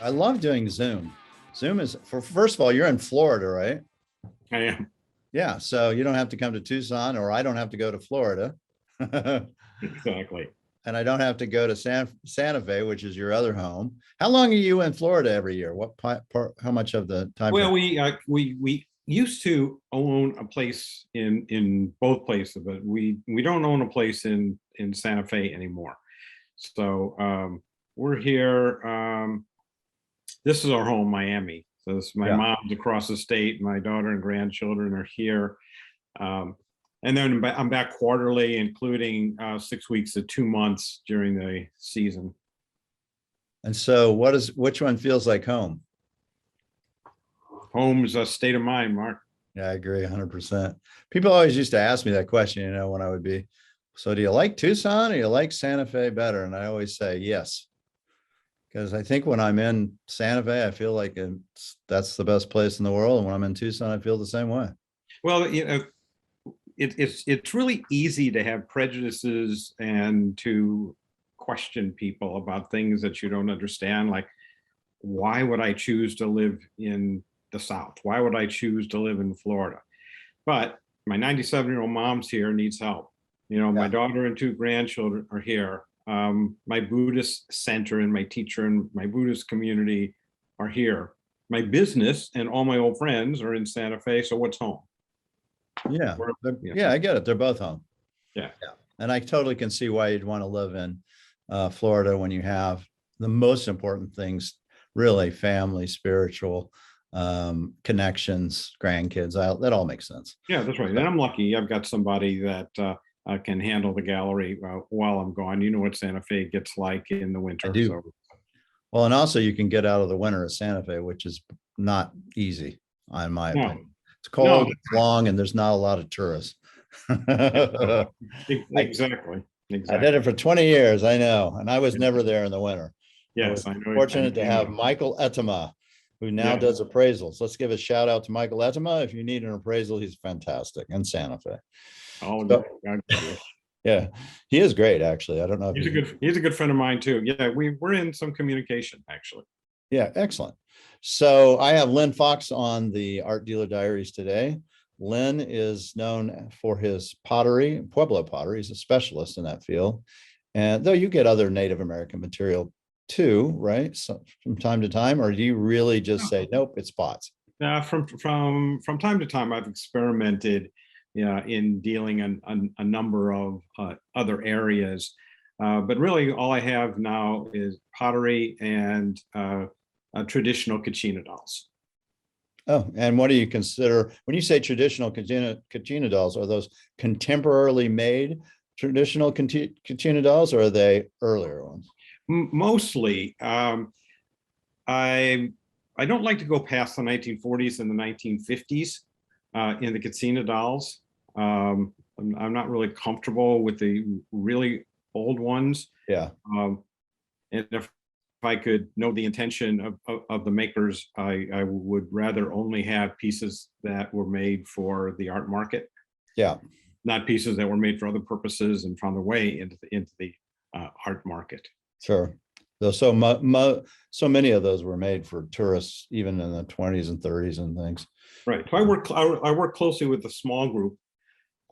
I love doing Zoom. Zoom is first of all, you're in Florida, right? I am. Yeah. So you don't have to come to Tucson, or I don't have to go to Florida. Exactly. And I don't have to go to Santa Fe, which is your other home. How long are you in Florida every year? How much of the time? Well, we used to own a place in both places, but we don't own a place in Santa Fe anymore. So we're here. This is our home, Miami. So this, my Yeah. mom's across the state. My daughter and grandchildren are here. And then I'm back quarterly, including 6 weeks to 2 months during the season. And so which one feels like home? Home is a state of mind, Mark. Yeah, I agree 100%. People always used to ask me that question, when I would be, so do you like Tucson or you like Santa Fe better? And I always say yes. Because I think when I'm in Santa Fe, I feel like that's the best place in the world. And when I'm in Tucson, I feel the same way. Well, it's really easy to have prejudices and to question people about things that you don't understand. Like, why would I choose to live in the South? Why would I choose to live in Florida? But my 97-year-old mom's here, needs help. My daughter and 2 grandchildren are here. My Buddhist center and my teacher and my Buddhist community are here. My business and all my old friends are in Santa Fe. So what's home? Yeah. Yeah, I get it. They're both home. Yeah. And I totally can see why you'd want to live in Florida when you have the most important things, really, family, spiritual connections, grandkids. That all makes sense. Yeah, that's right. And I'm lucky. I've got somebody that can handle the gallery while I'm gone. You know what Santa Fe gets like in the winter. I do. So. Well, and also you can get out of the winter of Santa Fe, which is not easy, in my opinion. It's cold, it's long, and there's not a lot of tourists. Exactly. I did it for 20 years, I know, and I was never there in the winter. Yes, I know. Fortunate to have Michael Ettema, who now does appraisals. Let's give a shout out to Michael Ettema. If you need an appraisal, he's fantastic in Santa Fe. Yeah, he is great, actually. I don't know if he's a good friend of mine too. Yeah, we're in some communication, actually. Yeah, excellent. So I have Lyn Fox on the Art Dealer Diaries today. Lyn is known for his pottery, Pueblo Pottery. He's a specialist in that field. And though you get other Native American material too, right? So from time to time, or do you really just say, nope, it's pots? From time to time, I've experimented in dealing a number of other areas. But really all I have now is pottery and traditional kachina dolls. Oh, and what do you consider when you say traditional kachina dolls? Are those contemporarily made traditional kachina dolls, or are they earlier ones? Mostly. I don't like to go past the 1940s and the 1950s in the kachina dolls. I'm not really comfortable with the really old ones. Yeah. And if I could know the intention of the makers, I would rather only have pieces that were made for the art market. Yeah. Not pieces that were made for other purposes and found their way into the art market. Sure. So many of those were made for tourists, even in the 20s and 30s and things. Right. So I work closely with a small group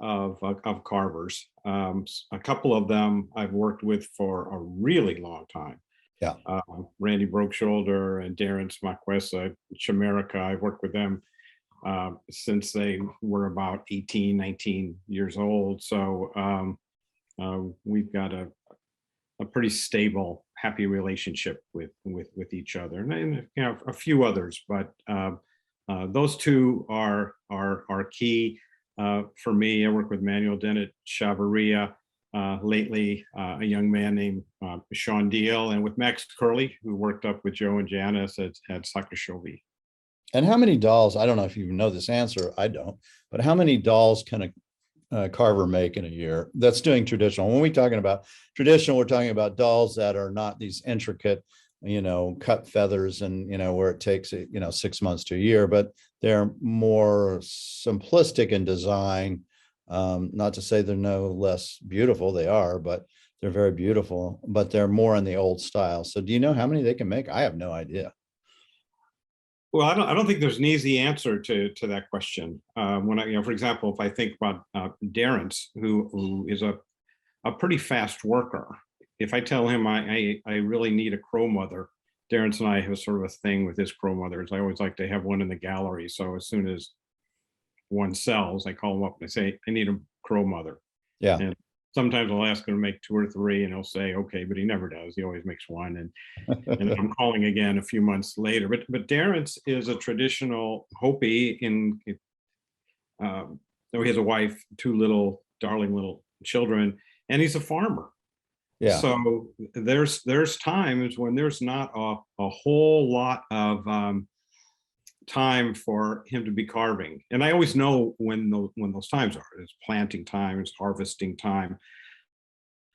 of carvers. A couple of them I've worked with for a really long time. Yeah. Randy Brokeshoulder and Darren Smakwesa, Chimerica. I've worked with them since they were about 18, 19 years old. So we've got a pretty stable, happy relationship with each other, and a few others, but those two are key for me. I work with Manuel Dennett Chavarria, lately a young man named Sean Deal, and with Max Curley, who worked up with Joe and Janice at Sakashovi. And how many dolls, I don't know if you know this answer, I don't, but how many dolls can a carver make in a year that's doing traditional? When we're talking about traditional, we're talking about dolls that are not these intricate, cut feathers and, where it takes, 6 months to a year, but they're more simplistic in design. Not to say they're no less beautiful, they are, but they're very beautiful, but they're more in the old style. So do you know how many they can make? I have no idea. Well, I don't think there's an easy answer to that question. When for example, if I think about Darren's, who is a pretty fast worker, if I tell him I really need a crow mother, Darren's and I have sort of a thing with his crow mothers. I always like to have one in the gallery. So as soon as one sells, I call him up and I say, I need a crow mother. Yeah. And sometimes I'll ask him to make 2 or 3 and he'll say, okay, but he never does. He always makes one. And then I'm calling again a few months later. But Darren's is a traditional Hopi he has a wife, 2 little darling little children, and he's a farmer. Yeah. So there's times when there's not a whole lot of time for him to be carving. And I always know when those times are. It's planting time, it's harvesting time.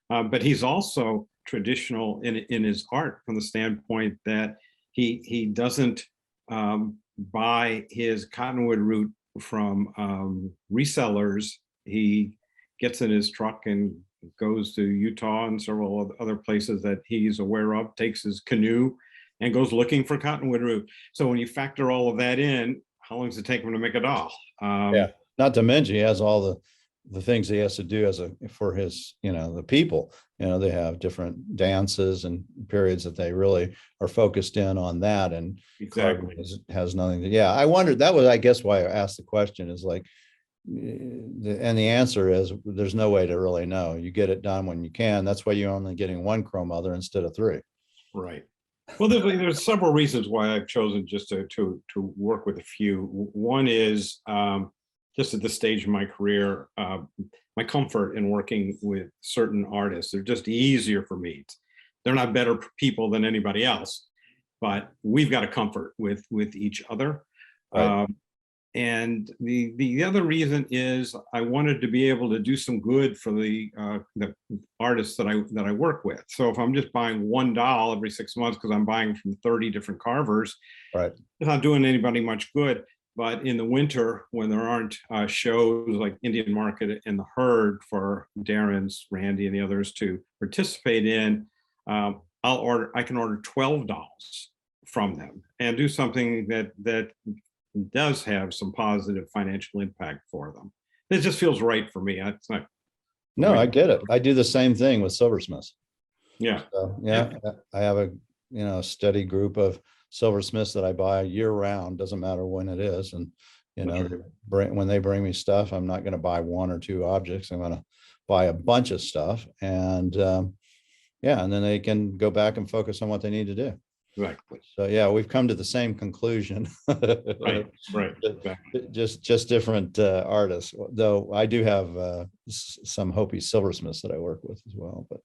But he's also traditional in his art from the standpoint that he doesn't buy his cottonwood root from resellers. He gets in his truck and goes to Utah and several other places that he's aware of, takes his canoe and goes looking for cottonwood root. So when you factor all of that in, how long does it take him to make a doll? Yeah. Not to mention he has all the things he has to do for his, the people, they have different dances and periods that they really are focused in on that. And exactly has nothing to, yeah. I wondered, that was, I guess, why I asked the question is like, and the answer is there's no way to really know. You get it done when you can. That's why you're only getting 1 crow mother instead of 3. Right. Well, there's several reasons why I've chosen just to work with a few. One is just at this stage of my career, my comfort in working with certain artists. They're just easier for me. They're not better people than anybody else, but we've got a comfort with each other. Right. And the other reason is I wanted to be able to do some good for the artists that I work with. So if I'm just buying 1 doll every 6 months because I'm buying from 30 different carvers, right, it's not doing anybody much good. But in the winter, when there aren't shows like Indian Market and the Herd for Darren's, Randy, and the others to participate in, I can order 12 dolls from them and do something that does have some positive financial impact for them. It just feels right for me. It's not. No, I get it. I do the same thing with silversmiths. Yeah. So, yeah, I have a steady group of silversmiths that I buy year round. Doesn't matter when it is. And, when they bring me stuff, I'm not going to buy 1 or 2 objects. I'm going to buy a bunch of stuff. And and then they can go back and focus on what they need to do. Exactly. So yeah, we've come to the same conclusion. Right. Exactly. Just different artists. Though I do have some Hopi silversmiths that I work with as well. But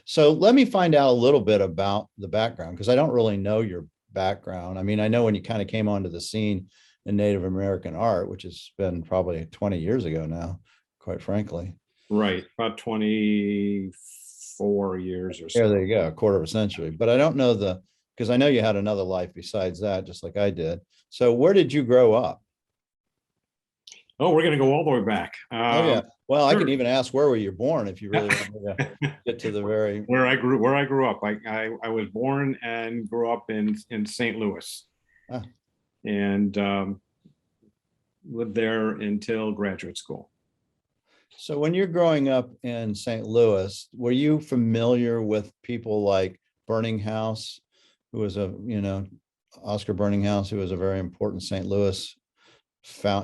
so let me find out a little bit about the background, because I don't really know your background. I mean, I know when you kind of came onto the scene in Native American art, which has been probably 20 years ago now, quite frankly. Right, about 24 years or so. Yeah, there you go, a quarter of a century. But I don't know because I know you had another life besides that, just like I did. So where did you grow up? Oh, we're going to go all the way back. Oh yeah. Well, sure. I can even ask where were you born if you really want to get to the very where I grew up. I was born and grew up in St. Louis, and lived there until graduate school. So when you're growing up in St. Louis, were you familiar with people like Burninghouse, who was Oscar Burninghouse, who was a very important St. Louis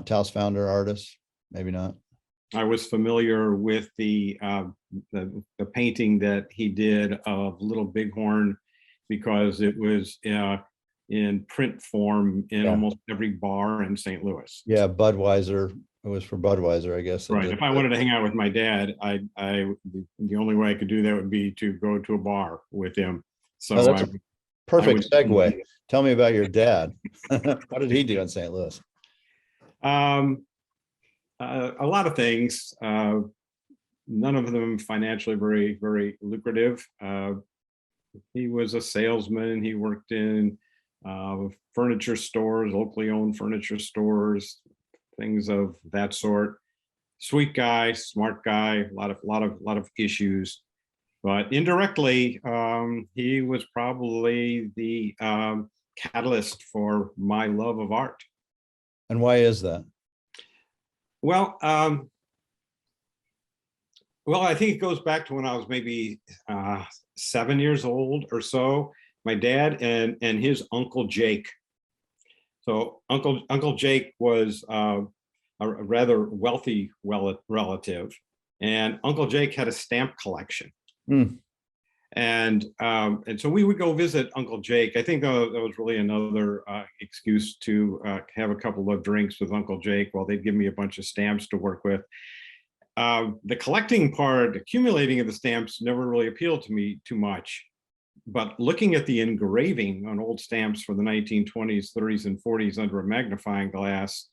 Taos founder artist? Maybe not. I was familiar with the painting that he did of Little Bighorn, because it was in print form in almost every bar in St. Louis. Yeah, Budweiser. It was for Budweiser, I guess. Right. If I wanted to hang out with my dad, the only way I could do that would be to go to a bar with him. So that's a perfect segue. Tell me about your dad. What did he do in St. Louis? A lot of things, none of them financially very, very lucrative. He was a salesman. He worked in furniture stores, locally owned furniture stores, things of that sort. Sweet guy, smart guy, a lot of issues, but indirectly, he was probably the catalyst for my love of art. And why is that? Well, I think it goes back to when I was maybe 7 years old or so. My dad and his Uncle Jake. So Uncle Jake was a rather wealthy relative, and Uncle Jake had a stamp collection. Mm. And so we would go visit Uncle Jake. I think that was really another excuse to have a couple of drinks with Uncle Jake while they'd give me a bunch of stamps to work with. The collecting part, accumulating of the stamps, never really appealed to me too much. But looking at the engraving on old stamps for the 1920s, 30s, and 40s under a magnifying glass,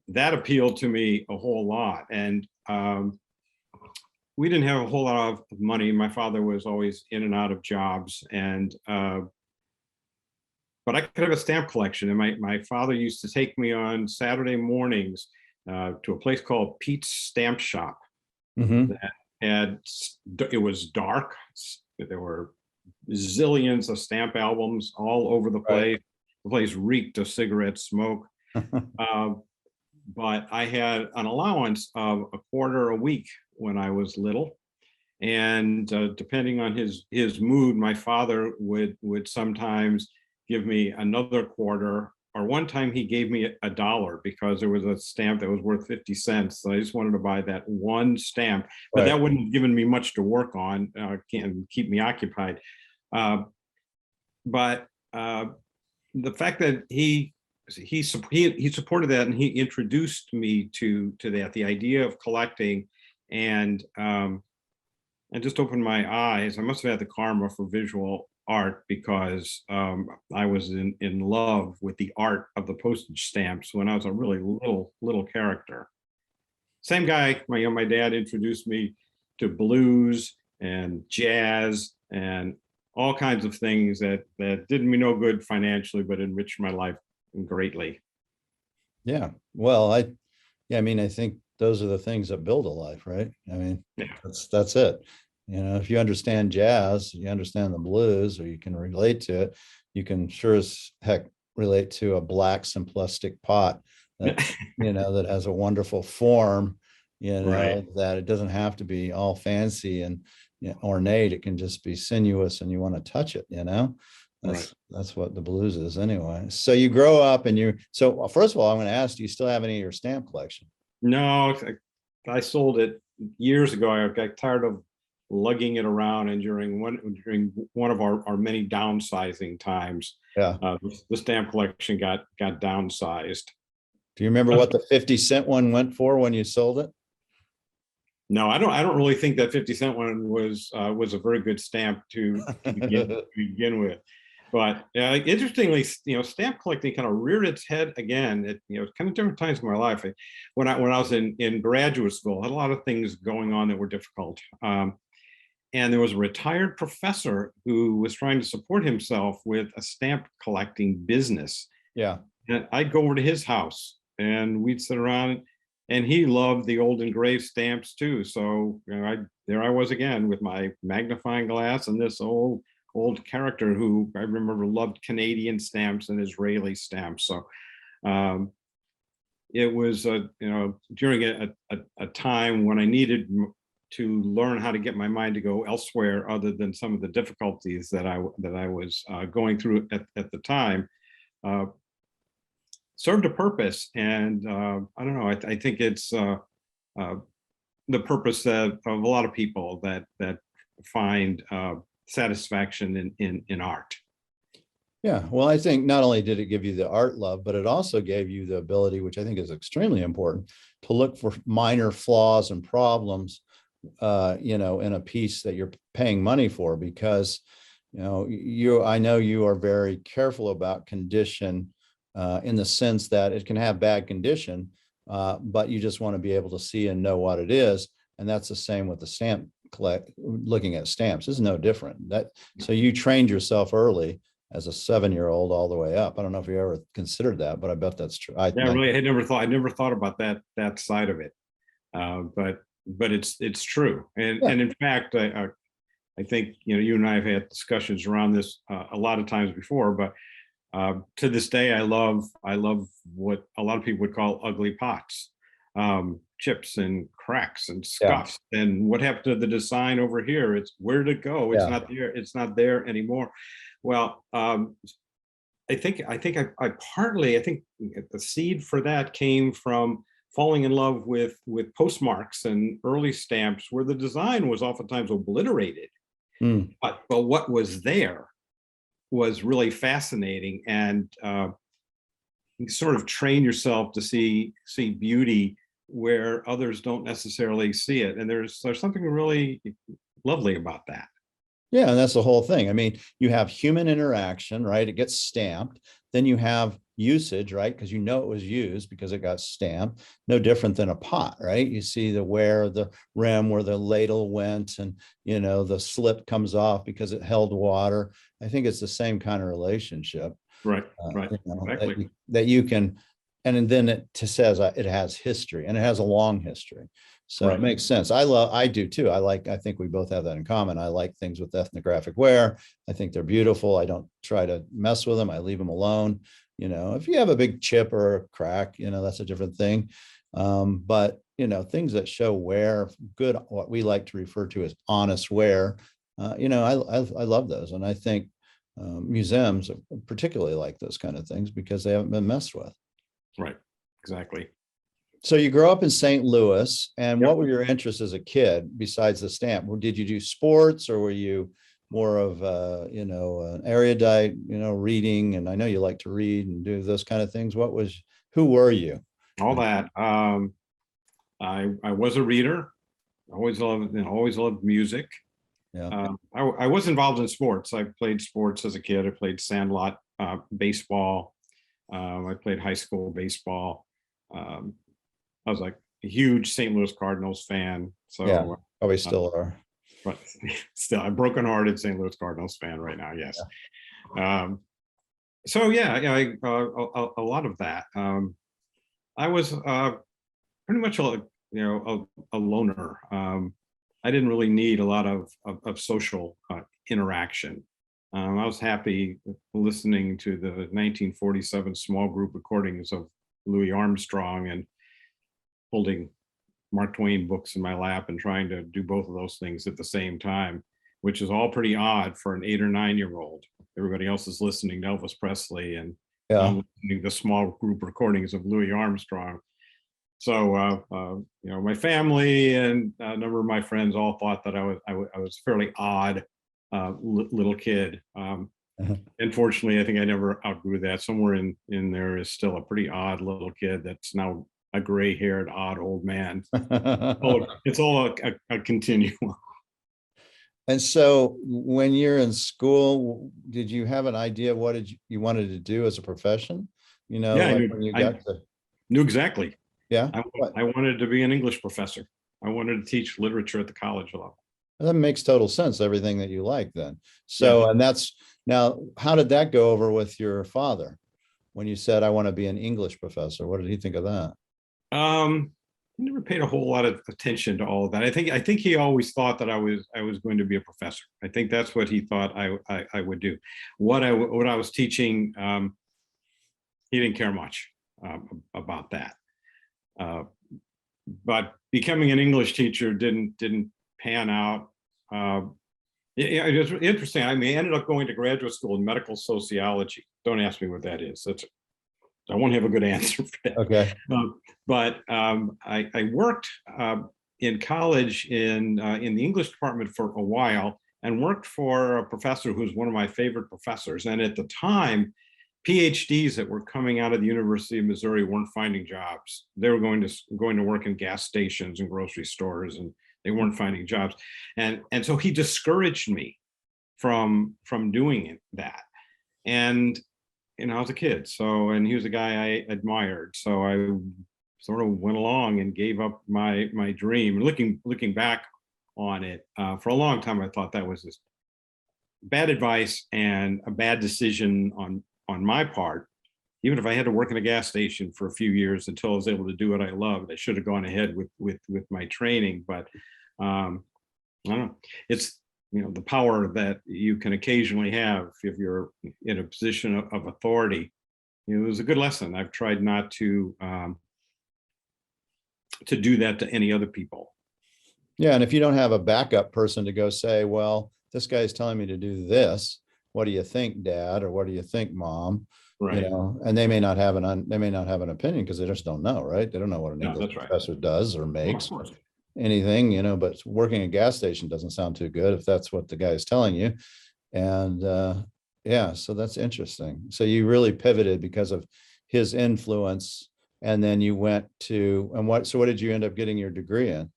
that appealed to me a whole lot. And we didn't have a whole lot of money. My father was always in and out of jobs, and but I could have a stamp collection. And my father used to take me on Saturday mornings to a place called Pete's Stamp Shop. Mm-hmm. It was dark. There were zillions of stamp albums all over the place. Right. The place reeked of cigarette smoke. But I had an allowance of a quarter a week when I was little, and depending on his mood, my father would sometimes give me another quarter, or one time he gave me $1 because there was a stamp that was worth 50 cents. So I just wanted to buy that one stamp, but Right. that wouldn't have given me much to work on, can keep me occupied. But the fact that he supported that, and he introduced me to that, the idea of collecting, and just opened my eyes. I must have had the karma for visual art, because I was in love with the art of the postage stamps when I was a really little character. Same guy, my dad introduced me to blues and jazz and all kinds of things that did me no good financially, but enriched my life greatly. Yeah. Well, I mean, I think those are the things that build a life, right? I mean, Yeah. that's it. You know, if you understand jazz, you understand the blues, or you can relate to it, you can sure as heck relate to a black simplistic pot that, you know, that has a wonderful form, you know, Right. that it doesn't have to be all fancy and, you know, ornate. It can just be sinuous and you want to touch it, you know. Right. That's what the blues is anyway. So you grow up and so first of all, I'm going to ask, do you still have any of your stamp collection? No, I sold it years ago. I got tired of lugging it around, and during one of our many downsizing times, Yeah. the stamp collection got downsized. Do you remember what the 50-cent one went for when you sold it? No, I don't really think that 50-cent one was a very good stamp to begin with. But interestingly, stamp collecting kind of reared its head again at kind of different times in my life. When I was in graduate school, I had a lot of things going on that were difficult. And there was a retired professor who was trying to support himself with a stamp collecting business. Yeah. And I'd go over to his house and we'd sit around, and he loved the old engraved stamps too. So there I was again with my magnifying glass and this old character who I remember loved Canadian stamps and Israeli stamps. So it was during a time when I needed to learn how to get my mind to go elsewhere other than some of the difficulties that I was going through at the time. Served a purpose, and I don't know. I think it's the purpose of a lot of people that find satisfaction in art. Yeah. Well, I think not only did it give you the art love, but it also gave you the ability, which I think is extremely important, to look for minor flaws and problems, in a piece that you're paying money for, because, I know you are very careful about condition, in the sense that it can have bad condition, but you just want to be able to see and know what it is. And that's the same with the looking at stamps is no different. So you trained yourself early as a 7-year-old all the way up. I don't know if you ever considered that, but I bet that's true. Really, I never thought about that side of it. But it's true. And in fact, I think, you and I have had discussions around this a lot of times before, but To this day, I love what a lot of people would call ugly pots, chips and cracks and Yeah. scuffs. And what happened to the design over here? It's where to go? It's Yeah. not there. It's not there anymore. Well, I partly, I think the seed for that came from falling in love with postmarks and early stamps, where the design was oftentimes obliterated, Mm. but what was there was really fascinating. And you sort of train yourself to see beauty where others don't necessarily see it. And there's something really lovely about that. Yeah, and that's the whole thing. I mean, you have human interaction, right? It gets stamped. Then you have usage, right? Because you know it was used because it got stamped. No different than a pot, right? You see the wear of the rim where the ladle went, and the slip comes off because it held water. I think it's the same kind of relationship. Right, right, exactly. That you can, and then it says it has history, and it has a long history. So Right. it makes sense. I do too. I think we both have that in common. I like things with ethnographic wear. I think they're beautiful. I don't try to mess with them. I leave them alone. If you have a big chip or a crack, that's a different thing. But things that show wear, good, what we like to refer to as honest wear, I love those. And I think museums particularly like those kind of things because they haven't been messed with. Right, exactly. So you grew up in St. Louis, and Yep. what were your interests as a kid besides the stamp? Did you do sports, or were you more of an erudite, reading? And I know you like to read and do those kind of things. Who were you? All that. I was a reader. Always loved music. Yeah. I was involved in sports. I played sports as a kid. I played sandlot baseball. I played high school baseball. I was like a huge St. Louis Cardinals fan. So Yeah, probably still are. but still, I'm brokenhearted St. Louis Cardinals fan right now. Yes. So yeah, a lot of that. I was pretty much a loner. I didn't really need a lot of social interaction. I was happy listening to the 1947 small group recordings of Louis Armstrong and holding Mark Twain books in my lap and trying to do both of those things at the same time, which is all pretty odd for an 8 or 9-year-old. Everybody else is listening to Elvis Presley, and I'm listening to small group recordings of Louis Armstrong. So, my family and a number of my friends all thought that I was a fairly odd little kid. Unfortunately, I think I never outgrew that. Somewhere in there is still a pretty odd little kid that's now a gray-haired, odd old man. It's all a continuum. And so when you're in school, did you have an idea of what you wanted to do as a profession? Yeah, like I knew exactly. Yeah. I wanted to be an English professor. I wanted to teach literature at the college level. That makes total sense, everything that you like then. So, yeah. And that's now, how did that go over with your father when you said, I want to be an English professor? What did he think of that? He never paid a whole lot of attention to all of that. I think he always thought that I was going to be a professor. I think that's what he thought I would do. What I was teaching, he didn't care much about that. But becoming an English teacher didn't pan out. It was interesting. I mean, I ended up going to graduate school in medical sociology. Don't ask me what that is. I won't have a good answer for that. Okay. But I worked in college in the English department for a while, and worked for a professor who was one of my favorite professors. And at the time, PhDs that were coming out of the University of Missouri weren't finding jobs. They were going to work in gas stations and grocery stores, and they weren't finding jobs. And so he discouraged me from doing that. And I was a kid, and he was a guy I admired. So I sort of went along and gave up my dream. And looking back on it, for a long time, I thought that was just bad advice and a bad decision on my part. Even if I had to work in a gas station for a few years until I was able to do what I loved, I should have gone ahead with my training. But I don't know. the power that you can occasionally have if you're in a position of authority. It was a good lesson. I've tried not to do that to any other people. Yeah, and if you don't have a backup person to go say, well, this guy's telling me to do this, what do you think, Dad, or what do you think, Mom? Right. And they may not have an opinion because they just don't know, right? They don't know what an English professor does or makes anything, but working a gas station doesn't sound too good if that's what the guy is telling you. And yeah, so that's interesting. So you really pivoted because of his influence, and then you went to, so what did you end up getting your degree in?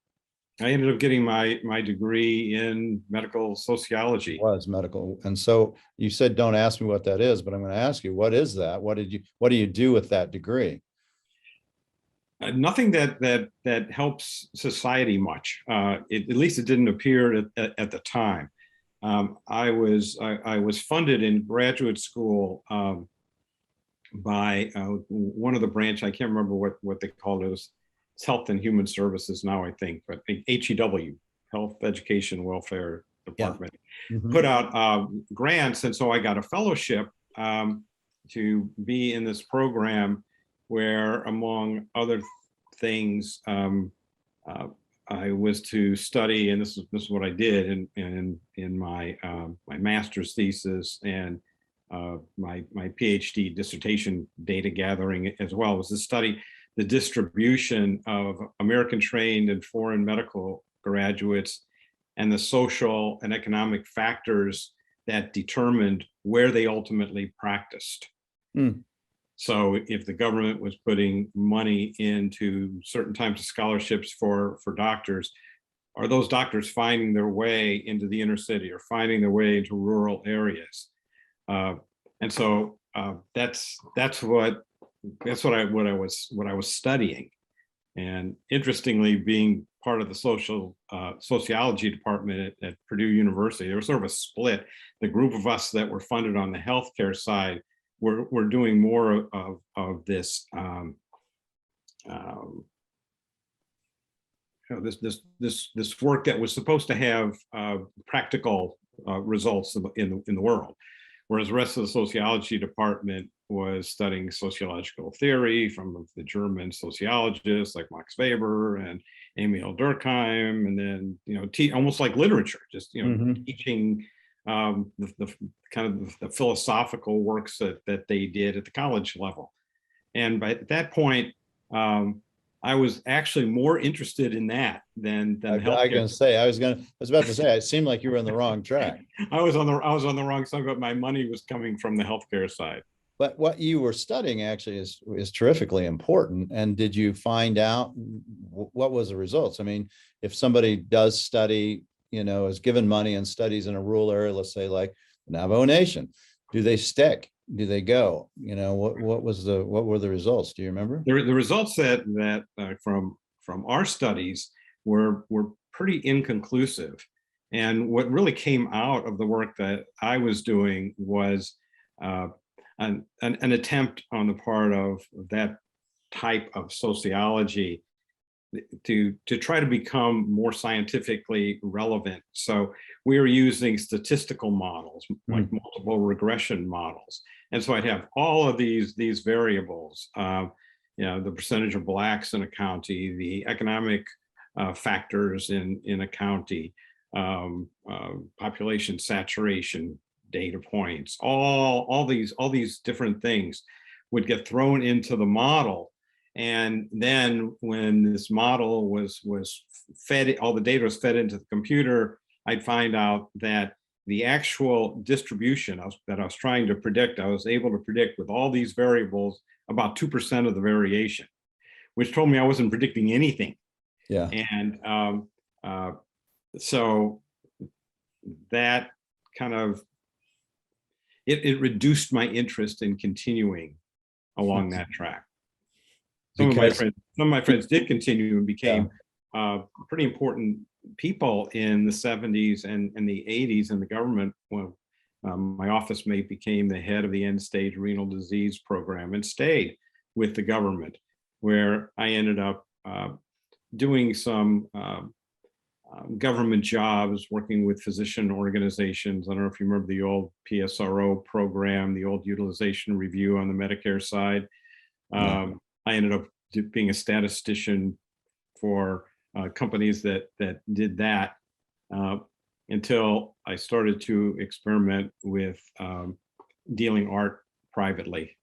I ended up getting my degree in medical sociology. It was medical. And so you said, don't ask me what that is, but I'm going to ask you, what is that? What do you do with that degree? Nothing that helps society much. At least it didn't appear at the time. I was funded in graduate school by one of the branch. I can't remember what they called it. It's Health and Human Services now, I think, but HEW, Health, Education, Welfare Department, put out grants. And so I got a fellowship to be in this program where, among other things, I was to study, and this is what I did in my my master's thesis and my PhD dissertation data gathering as well, was to study the distribution of American trained and foreign medical graduates and the social and economic factors that determined where they ultimately practiced. So if the government was putting money into certain types of scholarships for doctors, are those doctors finding their way into the inner city or finding their way into rural areas? And so that's what I was studying. And interestingly, being part of the sociology department at Purdue University, there was sort of a split. The group of us that were funded on the healthcare side were doing more of this this work that was supposed to have practical results in the world, whereas the rest of the sociology department was studying sociological theory from the German sociologists like Max Weber and Emil Durkheim, and then almost like literature, just teaching the kind of the philosophical works that they did at the college level. And by that point, I was actually more interested in that than healthcare. I was about to say, it seemed like you were on the wrong track. I was on the wrong side, but my money was coming from the healthcare side. But what you were studying actually is terrifically important. And did you find out what was the results? I mean, if somebody does study, is given money and studies in a rural area, let's say like the Navajo Nation, do they stick? Do they go? What were the results? Do you remember? The results that from our studies were pretty inconclusive. And what really came out of the work that I was doing was an attempt on the part of that type of sociology to try to become more scientifically relevant. So we were using statistical models, like multiple regression models. And so I'd have all of these variables, the percentage of Blacks in a county, the economic factors in a county, population saturation data points, all these different things would get thrown into the model. And then when this model was fed, all the data was fed into the computer, I'd find out that the actual distribution that I was trying to predict, I was able to predict with all these variables about 2% of the variation, which told me I wasn't predicting anything. Yeah. And so that kind of, it reduced my interest in continuing along that track. Some of my friends did continue and became pretty important people in the 70s and the 80s in the government. Well, my office mate became the head of the end-stage renal disease program and stayed with the government, where I ended up doing some government jobs, working with physician organizations. I don't know if you remember the old PSRO program, the old utilization review on the Medicare side. I ended up being a statistician for companies that did that until I started to experiment with dealing art privately.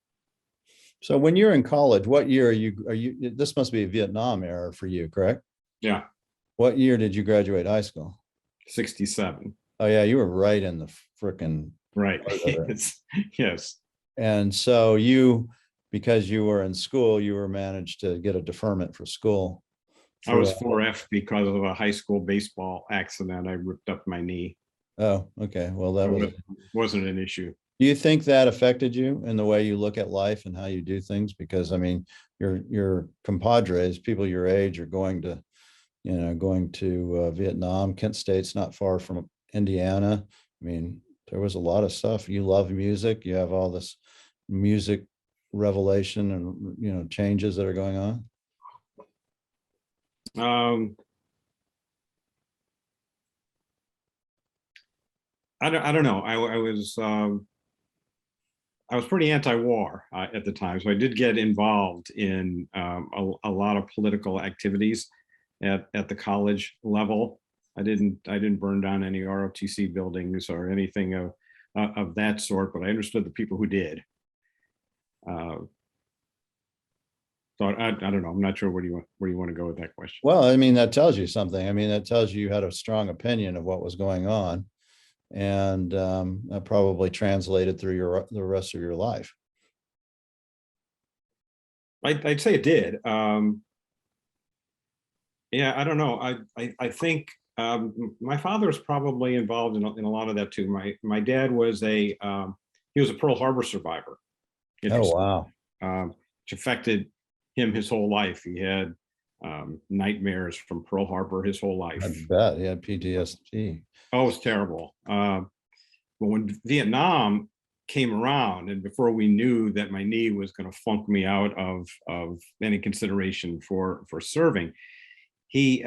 So when you're in college, what year are you, this must be a Vietnam era for you, correct? Yeah, What year did you graduate high school? 67. Oh yeah, you were right in the frickin' Right. heart of it. Yes. And so you, because you were in school, you were managed to get a deferment for school. I was 4F because of a high school baseball accident. I ripped up my knee. Oh, okay. Well, that So was, it wasn't an issue. do you think that affected you in the way you look at life and how you do things? Because I mean, your compadres, people your age are going to, you know, going to Vietnam. Kent State's not far from Indiana. I mean, there was a lot of stuff. You love music. You have all this music revelation and, you know, changes that are going on. I don't know. I was pretty anti-war at the time, so I did get involved in a lot of political activities at the college level. I didn't burn down any ROTC buildings or anything of that sort, but I understood the people who did. So I don't know. I'm not sure where you want to go with that question. Well, I mean, that tells you something. I mean, that tells you had a strong opinion of what was going on, and that probably translated through the rest of your life. I'd say it did. Yeah, I don't know. I think my father was probably involved in a lot of that too. My dad was he was a Pearl Harbor survivor. Oh, wow. Which affected him his whole life. He had nightmares from Pearl Harbor his whole life. I bet he had PTSD. Oh, it was terrible. But when Vietnam came around, and before we knew that my knee was going to flunk me out of any consideration for serving, he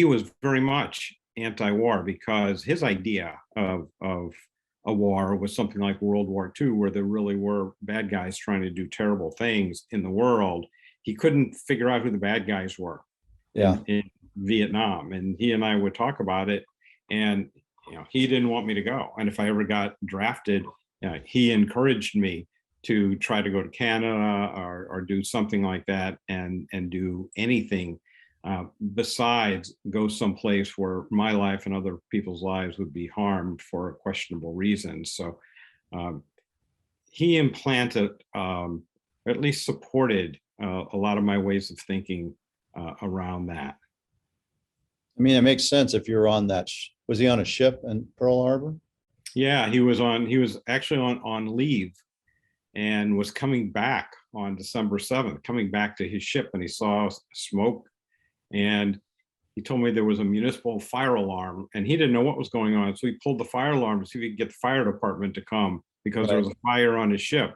was very much anti-war, because his idea of a war was something like World War II, where there really were bad guys trying to do terrible things in the world. He couldn't figure out who the bad guys were in Vietnam. And he and I would talk about it, and you know, he didn't want me to go. And if I ever got drafted, he encouraged me to try to go to Canada or do something like that, and do anything besides go someplace where my life and other people's lives would be harmed for questionable reasons. So he implanted, or at least supported, a lot of my ways of thinking around that. I mean, it makes sense if you're on that. Was he on a ship in Pearl Harbor? Yeah, he was actually on leave, and was coming back on December 7th, coming back to his ship, and he saw smoke. And he told me there was a municipal fire alarm, and he didn't know what was going on. So he pulled the fire alarm to see if he could get the fire department to come, because there was a fire on his ship.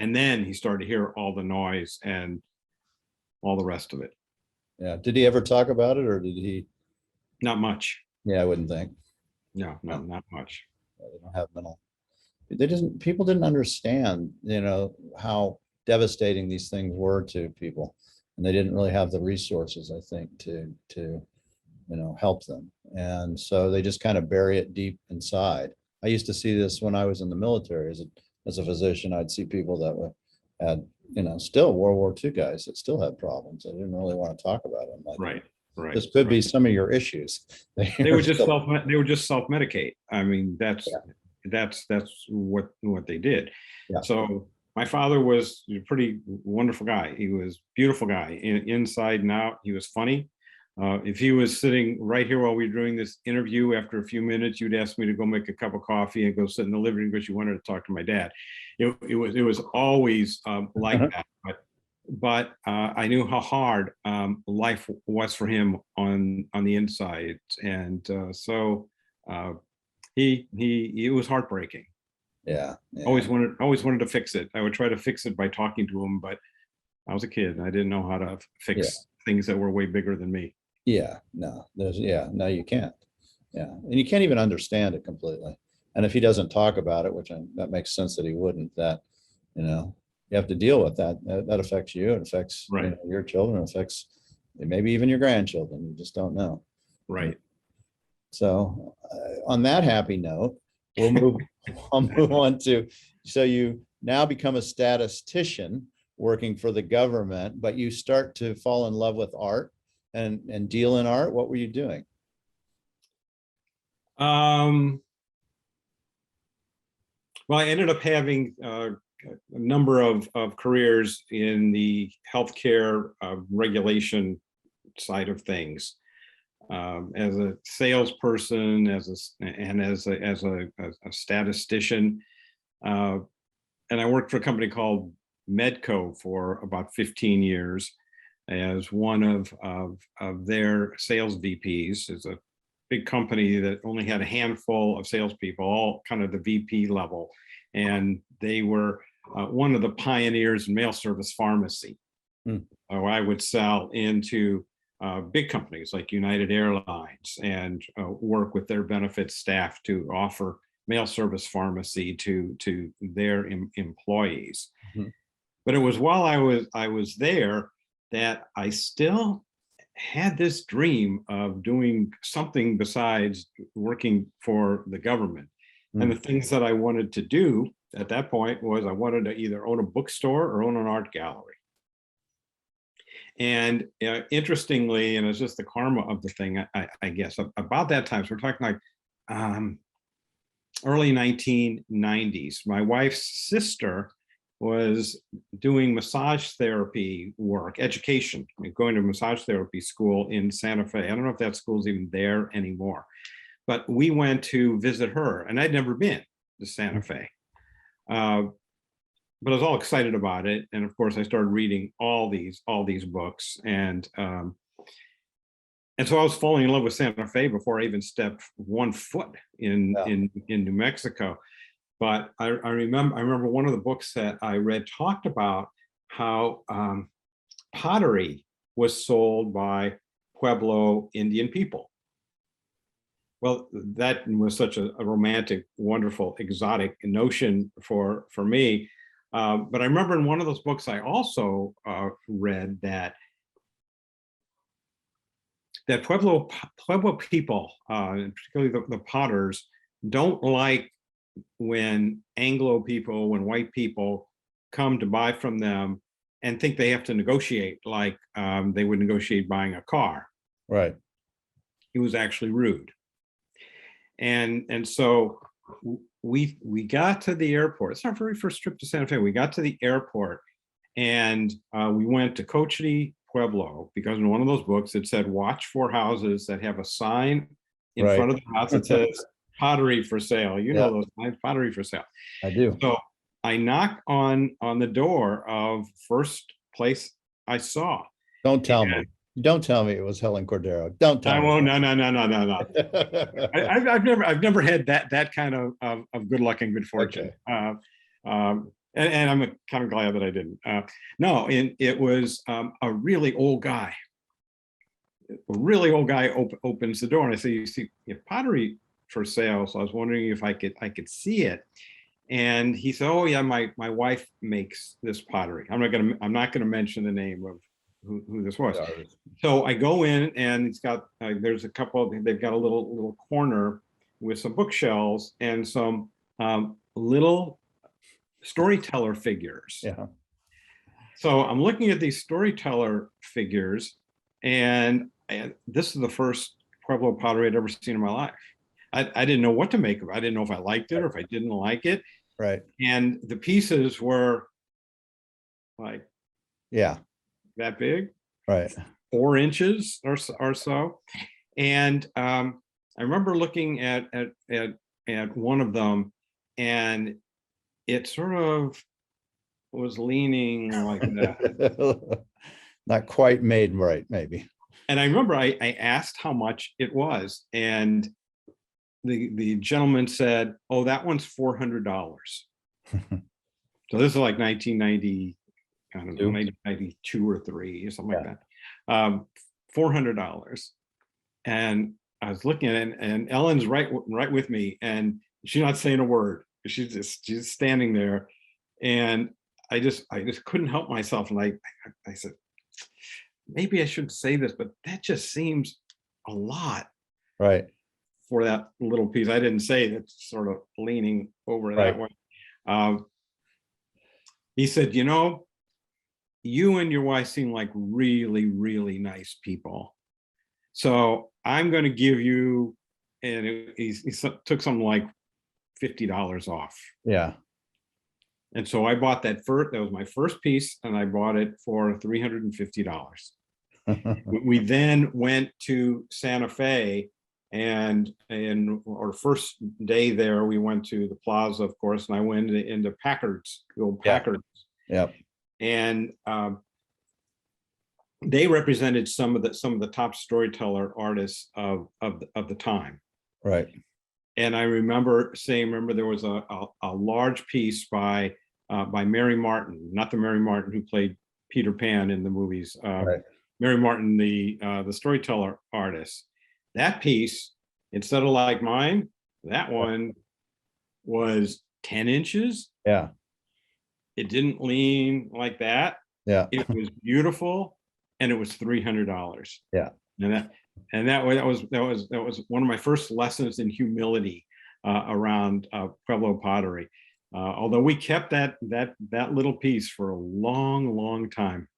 And then he started to hear all the noise and all the rest of it. Yeah. Did he ever talk about it, or did he? Not much. Yeah, I wouldn't think. No, not much. They don't have mental. People didn't understand, you know, how devastating these things were to people. And they didn't really have the resources, I think, to you know, help them. And so they just kind of bury it deep inside. I used to see this when I was in the military as a physician. I'd see people that had, you know, still World War II guys that still had problems. I didn't really want to talk about them. Like, right. this could be some of your issues. They would just self-medicate. I mean, that's what they did. Yeah. So my father was a pretty wonderful guy. He was a beautiful guy, inside and out. He was funny. If he was sitting right here while we were doing this interview, after a few minutes, you'd ask me to go make a cup of coffee and go sit in the living room because you wanted to talk to my dad. It was always like that. But I knew how hard life was for him on the inside, and so it was heartbreaking. Yeah. Always wanted to fix it. I would try to fix it by talking to him, but I was a kid and I didn't know how to fix things that were way bigger than me. Yeah, no, no, you can't. Yeah, and you can't even understand it completely. And if he doesn't talk about it, which that makes sense that he wouldn't, that, you have to deal with that. That affects you. It affects, Right. your children, it affects maybe even your grandchildren. You just don't know. Right. So on that happy note, we'll move, I'll move on to, so you now become a statistician working for the government, but you start to fall in love with art and deal in art. What were you doing? Um, well, I ended up having a number of careers in the healthcare regulation side of things. As a salesperson, as a statistician, and I worked for a company called Medco for about 15 years as one of their sales VPs. It's a big company that only had a handful of salespeople, all kind of the VP level, and they were one of the pioneers in mail service pharmacy. So I would sell into big companies like United Airlines and work with their benefits staff to offer mail service pharmacy to their employees. Mhm. But it was while I was there that I still had this dream of doing something besides working for the government. And the things that I wanted to do at that point was I wanted to either own a bookstore or own an art gallery. And interestingly, and it's just the karma of the thing, I guess, about that time, so we're talking like early 1990s, my wife's sister was doing massage therapy work, education, going to massage therapy school in Santa Fe. I don't know if that school's even there anymore, but we went to visit her, and I'd never been to Santa Fe. But I was all excited about it, and of course, I started reading all these books, and so I was falling in love with Santa Fe before I even stepped one foot in New Mexico. But I remember one of the books that I read talked about how pottery was sold by Pueblo Indian people. Well, that was such a romantic, wonderful, exotic notion for me. But I remember in one of those books I also read that Pueblo people, particularly the potters, don't like when Anglo people, when white people come to buy from them and think they have to negotiate like they would negotiate buying a car. Right. It was actually rude. And so we got to the airport. It's our very first trip to Santa Fe. We got to the airport and we went to Cochiti, Pueblo, because in one of those books it said, watch for houses that have a sign in front of the house that says pottery for sale. You know those signs, pottery for sale. I do. So I knock on the door of first place I saw. Don't tell me. Don't tell me it was Helen Cordero. Don't tell me. I won't. No. I've never had that kind of good luck and good fortune. Okay. And I'm kind of glad that I didn't. No, and it was a really old guy. A really old guy opens the door, and I say, "You see, you have pottery for sale." So I was wondering if I could see it. And he said, "Oh yeah, my wife makes this pottery. I'm not gonna mention the name of who this was." So I go in, and it's got there's a couple. They've got a little corner with some bookshelves and some little storyteller figures. Yeah. So I'm looking at these storyteller figures, and this is the first Pueblo pottery I'd ever seen in my life. I didn't know what to make of it. I didn't know if I liked it or if I didn't like it. Right. And the pieces were like, that big, right, 4 inches or so. And I remember looking at one of them, and it sort of was leaning like that. Not quite made right, maybe. And I remember I asked how much it was, and the gentleman said, "Oh, that one's $400." So this is like 1990, I don't know, maybe 92 or 3 or something like that. $400. And I was looking at it, and Ellen's right with me, and she's not saying a word. She's standing there, and I just couldn't help myself. And I said, maybe I shouldn't say this, but that just seems a lot Right. for that little piece. I didn't say it, sort of leaning over Right. that way. He said, you know, you and your wife seem like really, really nice people. So I'm going to give you, and he took something like $50 off. Yeah. And so I bought that was my first piece, and I bought it for $350. We then went to Santa Fe, and our first day there, we went to the plaza, of course, and I went into Packard's, the old Packard's. Yep. And they represented some of the top storyteller artists of the time. Right. And I remember there was a large piece by Mary Martin, not the Mary Martin who played Peter Pan in the movies. Right. Mary Martin, the storyteller artist. That piece, instead of like mine, that one was 10 inches. Yeah. It didn't lean like that. Yeah. It was beautiful, and it was $300. Yeah. And that was one of my first lessons in humility around Pueblo Pottery. Although we kept that little piece for a long time.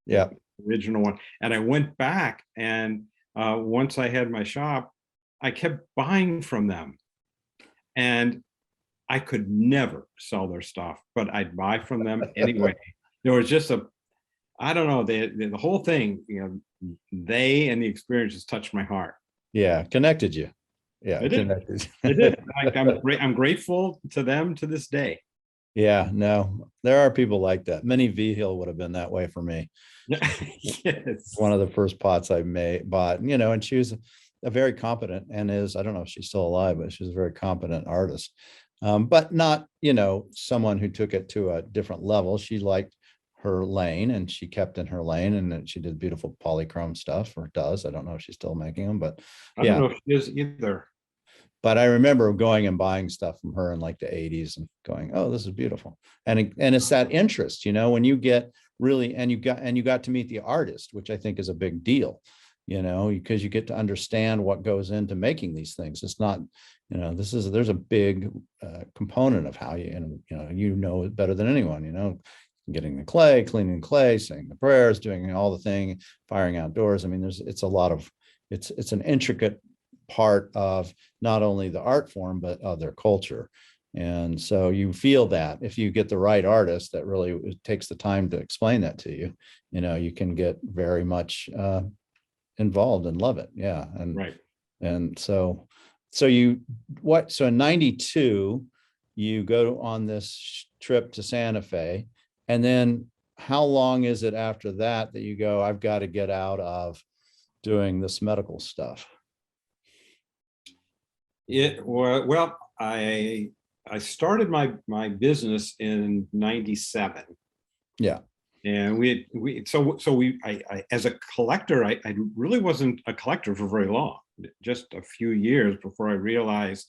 Yeah. Original one. And I went back, and once I had my shop, I kept buying from them, and I could never sell their stuff, but I'd buy from them anyway. There was just I don't know, the whole thing, you know, they and the experience just touched my heart. Yeah. Connected you. Yeah. It did. Connected. It did. I'm grateful to them to this day. Yeah. No, there are people like that. Minnie V Hill would have been that way for me. Yes. One of the first pots I bought, you know, and she was a very competent, and I don't know if she's still alive, but she was a very competent artist. But not, you know, someone who took it to a different level. She liked her lane, and she kept in her lane, and then she did beautiful polychrome stuff, or does. I don't know if she's still making them, but I don't know if she is either. But I remember going and buying stuff from her in like the 80s and going, oh, this is beautiful. And it's that interest, you know, when you get really, and you got to meet the artist, which I think is a big deal, you know, because you get to understand what goes into making these things. It's not, you know, there's a big component of how you know it better than anyone, you know, getting the clay, cleaning clay, saying the prayers, doing all the thing, firing outdoors. I mean, it's an intricate part of not only the art form, but of their culture. And so you feel that if you get the right artist that really takes the time to explain that to you, you know, you can get very much involved and love it. Yeah. And right. And so in 92, you go on this trip to Santa Fe, and then how long is it after that you go, I've got to get out of doing this medical stuff? Well, I started my business in 97. Yeah. And I as a collector, I really wasn't a collector for very long, just a few years before I realized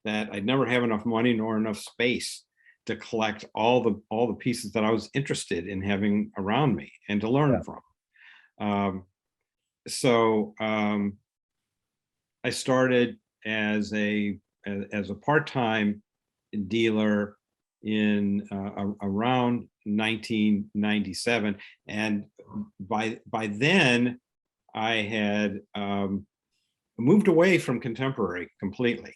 that I'd never have enough money nor enough space to collect all the pieces that I was interested in having around me and to learn from. I started as a part-time dealer in around 1997, and by then I had moved away from contemporary completely.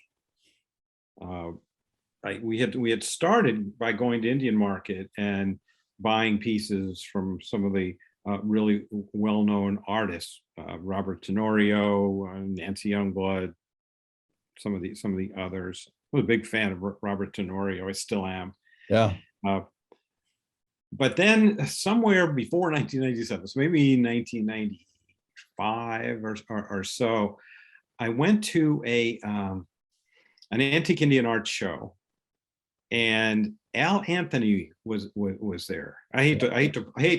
We had started by going to Indian Market and buying pieces from some of the really well-known artists, Robert Tenorio, Nancy Youngblood, some of the others. I was a big fan of Robert Tenorio. I still am. Yeah. But then somewhere before 1997, so maybe 1995 or so, I went to an antique Indian art show, and Al Anthony was there. I hate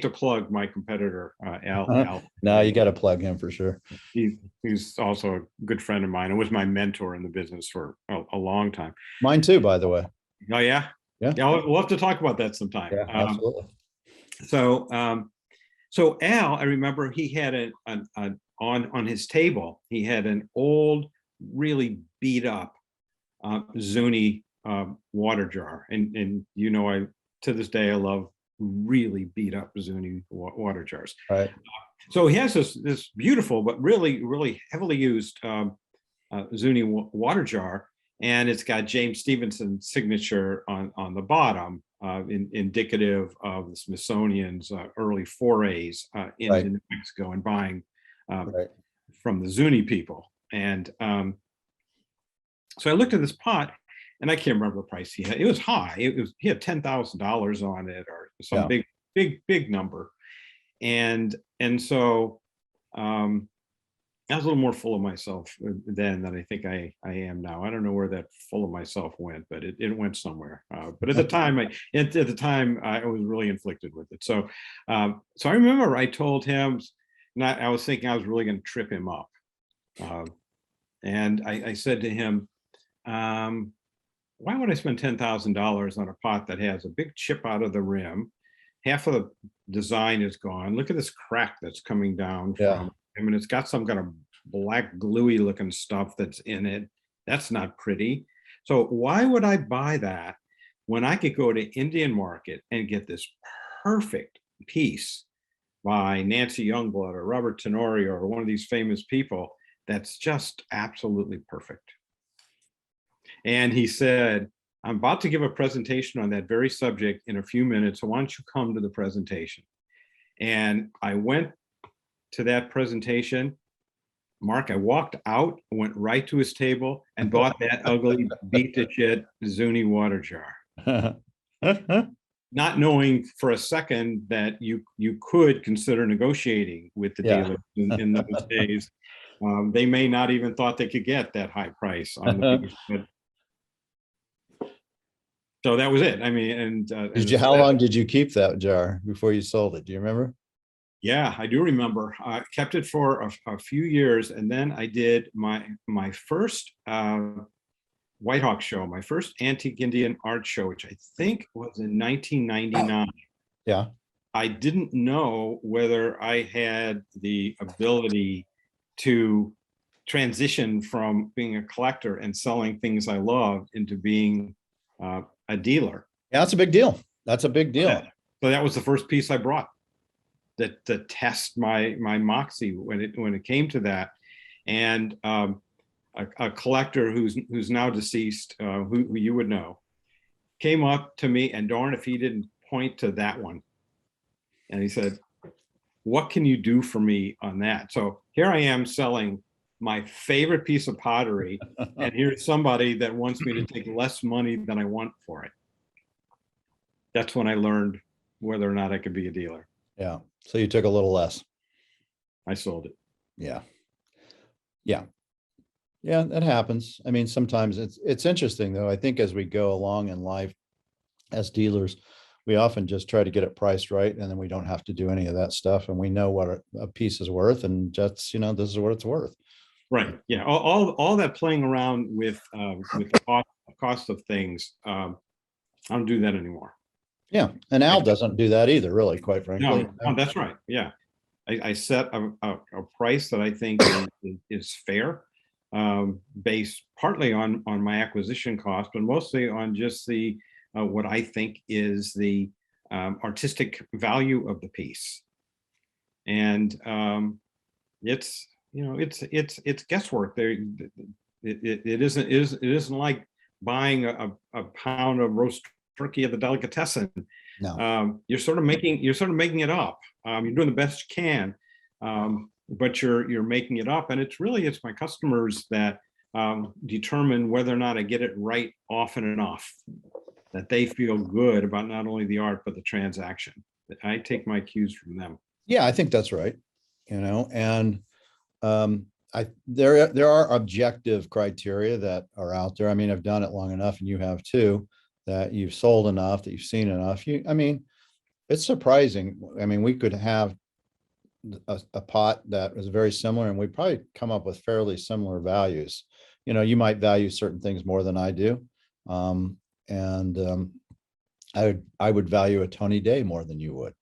to plug my competitor, Al. No, you got to plug him for sure. He's also a good friend of mine and was my mentor in the business for a long time. Mine too, by the way. Oh yeah, Yeah. We'll have to talk about that sometime. Yeah, absolutely. So Al, I remember he had on his table, he had an old, really beat up Zuni water jar, and I to this day I love really beat up Zuni water jars. Right. So he has this beautiful but really heavily used Zuni water jar, and it's got James Stevenson's signature on the bottom, indicative of the Smithsonian's early forays into Mexico and buying from the Zuni people. And so I looked at this pot, and I can't remember the price he had. It was high. He had $10,000 on it, or some big number. And so I was a little more full of myself then than I think I am now. I don't know where that full of myself went, but it went somewhere. But at the time, I was really inflicted with it. So I remember I told him, I was thinking I was really going to trip him up, and I said to him, why would I spend $10,000 on a pot that has a big chip out of the rim? Half of the design is gone. Look at this crack that's coming down from. I mean, it's got some kind of black gluey looking stuff that's in it. That's not pretty. So why would I buy that when I could go to Indian Market and get this perfect piece by Nancy Youngblood or Robert Tenorio or one of these famous people that's just absolutely perfect? And he said, I'm about to give a presentation on that very subject in a few minutes, so why don't you come to the presentation? And I went to that presentation. Mark, I walked out, went right to his table and bought that ugly beat to shit Zuni water jar. Not knowing for a second that you could consider negotiating with the dealer in those days. They may not even thought they could get that high price on the piece, but so that was it. I mean, and how long did you keep that jar before you sold it? Do you remember? Yeah, I do remember. I kept it for a few years, and then I did my first White Hawk show, my first antique Indian art show, which I think was in 1999. Yeah. I didn't know whether I had the ability to transition from being a collector and selling things I loved into being a dealer. Yeah, that's a big deal. That's a big deal. So that was the first piece I brought to test my moxie when it came to that. And a collector who's now deceased, who you would know, came up to me, and darn if he didn't point to that one. And he said, what can you do for me on that? So here I am selling my favorite piece of pottery, and here's somebody that wants me to take less money than I want for it. That's when I learned whether or not I could be a dealer. Yeah. So you took a little less. I sold it. Yeah. Yeah. Yeah, that happens. I mean, sometimes it's interesting though. I think as we go along in life as dealers, we often just try to get it priced right, and then we don't have to do any of that stuff. And we know what a piece is worth, and just, this is what it's worth. Right. Yeah. All that playing around with the cost of things. I don't do that anymore. Yeah. And Al doesn't do that either, really, quite frankly. No, that's right. Yeah. I set a price that I think is fair, based partly on my acquisition cost, but mostly on just the what I think is the artistic value of the piece. And it's guesswork. It isn't like buying a pound of roast turkey at the delicatessen. No. You're sort of making it up. You're doing the best you can, but you're making it up, and it's my customers that determine whether or not I get it right often enough, that they feel good about not only the art but the transaction. I take my cues from them. Yeah, I think that's right. And there are objective criteria that are out there. I mean, I've done it long enough, and you have too, that you've sold enough, that you've seen enough. I mean, it's surprising. I mean, we could have a pot that was very similar and we'd probably come up with fairly similar values. You might value certain things more than I do. And I would value a Tony Day more than you would.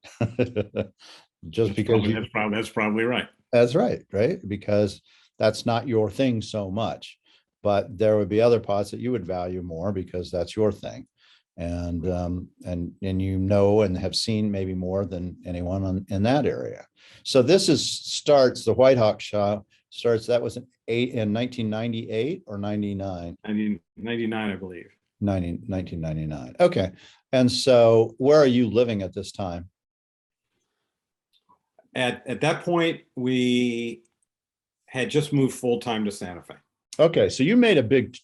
Just because that's probably right. That's right, right? Because that's not your thing so much. But there would be other pots that you would value more because that's your thing. And and have seen maybe more than anyone in that area. So this starts the White Hawk Show starts. That was in 1998 or 99? 99, I believe. 1999. Okay. And so where are you living at this time? At that point, we had just moved full time to Santa Fe. Okay, so you made a big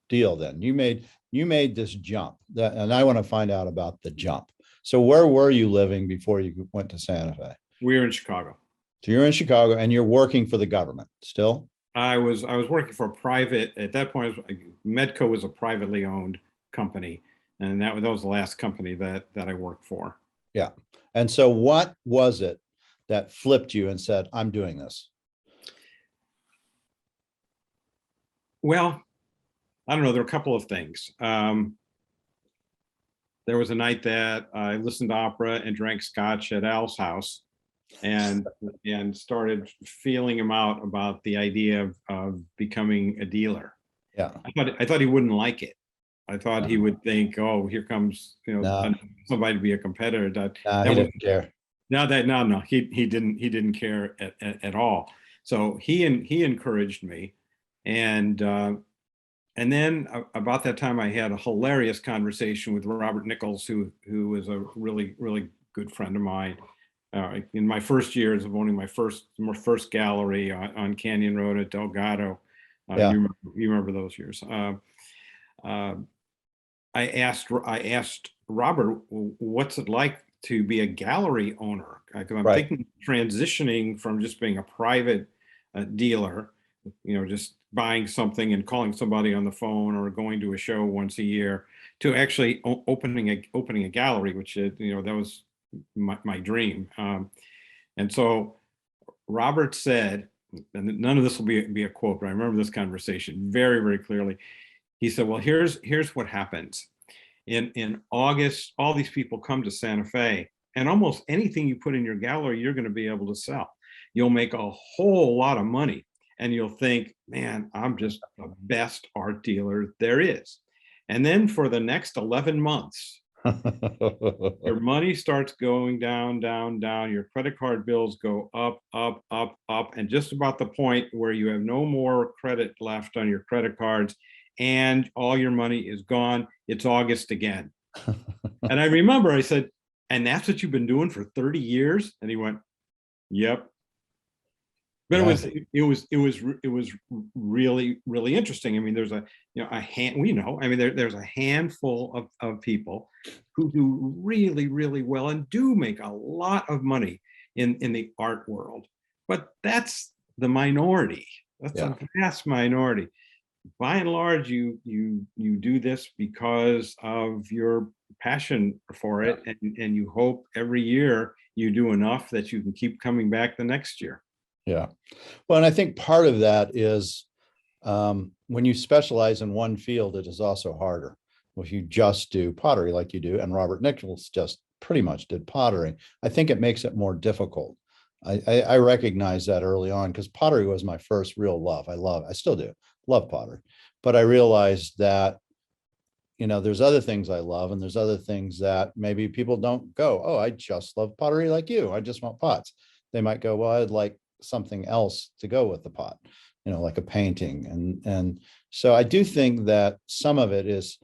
deal then. You made this jump, and I want to find out about the jump. So where were you living before you went to Santa Fe? We were in Chicago. So you're in Chicago and you're working for the government still? I was working for a private, at that point, Medco was a privately owned company. And that was the last company that I worked for. Yeah. And so what was it that flipped you and said, I'm doing this? Well, I don't know. There are a couple of things. There was a night that I listened to opera and drank scotch at Al's house and started feeling him out about the idea of becoming a dealer. Yeah. I thought he wouldn't like it. I thought he would think, oh, here comes, somebody to be a competitor. He didn't care. No, he didn't care at all. So he encouraged me. And then about that time, I had a hilarious conversation with Robert Nichols, who was a really, really good friend of mine. In my first years of owning my first gallery on Canyon Road at Delgado. You remember those years. I asked Robert, what's it like to be a gallery owner? Because I'm thinking transitioning from just being a private dealer, just buying something and calling somebody on the phone or going to a show once a year, to actually opening a gallery, which that was my dream. And so Robert said, and none of this will be a quote, but I remember this conversation very, very clearly. He said, well, here's what happens. In August, all these people come to Santa Fe, and almost anything you put in your gallery, you're going to be able to sell. You'll make a whole lot of money, and you'll think, man, I'm just the best art dealer there is. And then for the next 11 months, your money starts going down, down, down. Your credit card bills go up, up, up, up, and just about the point where you have no more credit left on your credit cards and all your money is gone. It's August again. And I remember I said, and that's what you've been doing for 30 years? And he went, yep. But it was really, really interesting. I mean, there's there's a handful of people who do really, really well and do make a lot of money in the art world. But that's the minority. That's a vast minority. By and large, you do this because of your passion for it, and you hope every year you do enough that you can keep coming back the next year. Yeah. Well, and I think part of that is when you specialize in one field, it is also harder. If you just do pottery like you do, and Robert Nichols just pretty much did pottery, I think it makes it more difficult. I recognize that early on because pottery was my first real love. I still do love pottery, but I realized that, there's other things I love, and there's other things that maybe people don't go, oh, I just love pottery like you. I just want pots. They might go, well, I'd like something else to go with the pot, like a painting. And so I do think that some of it is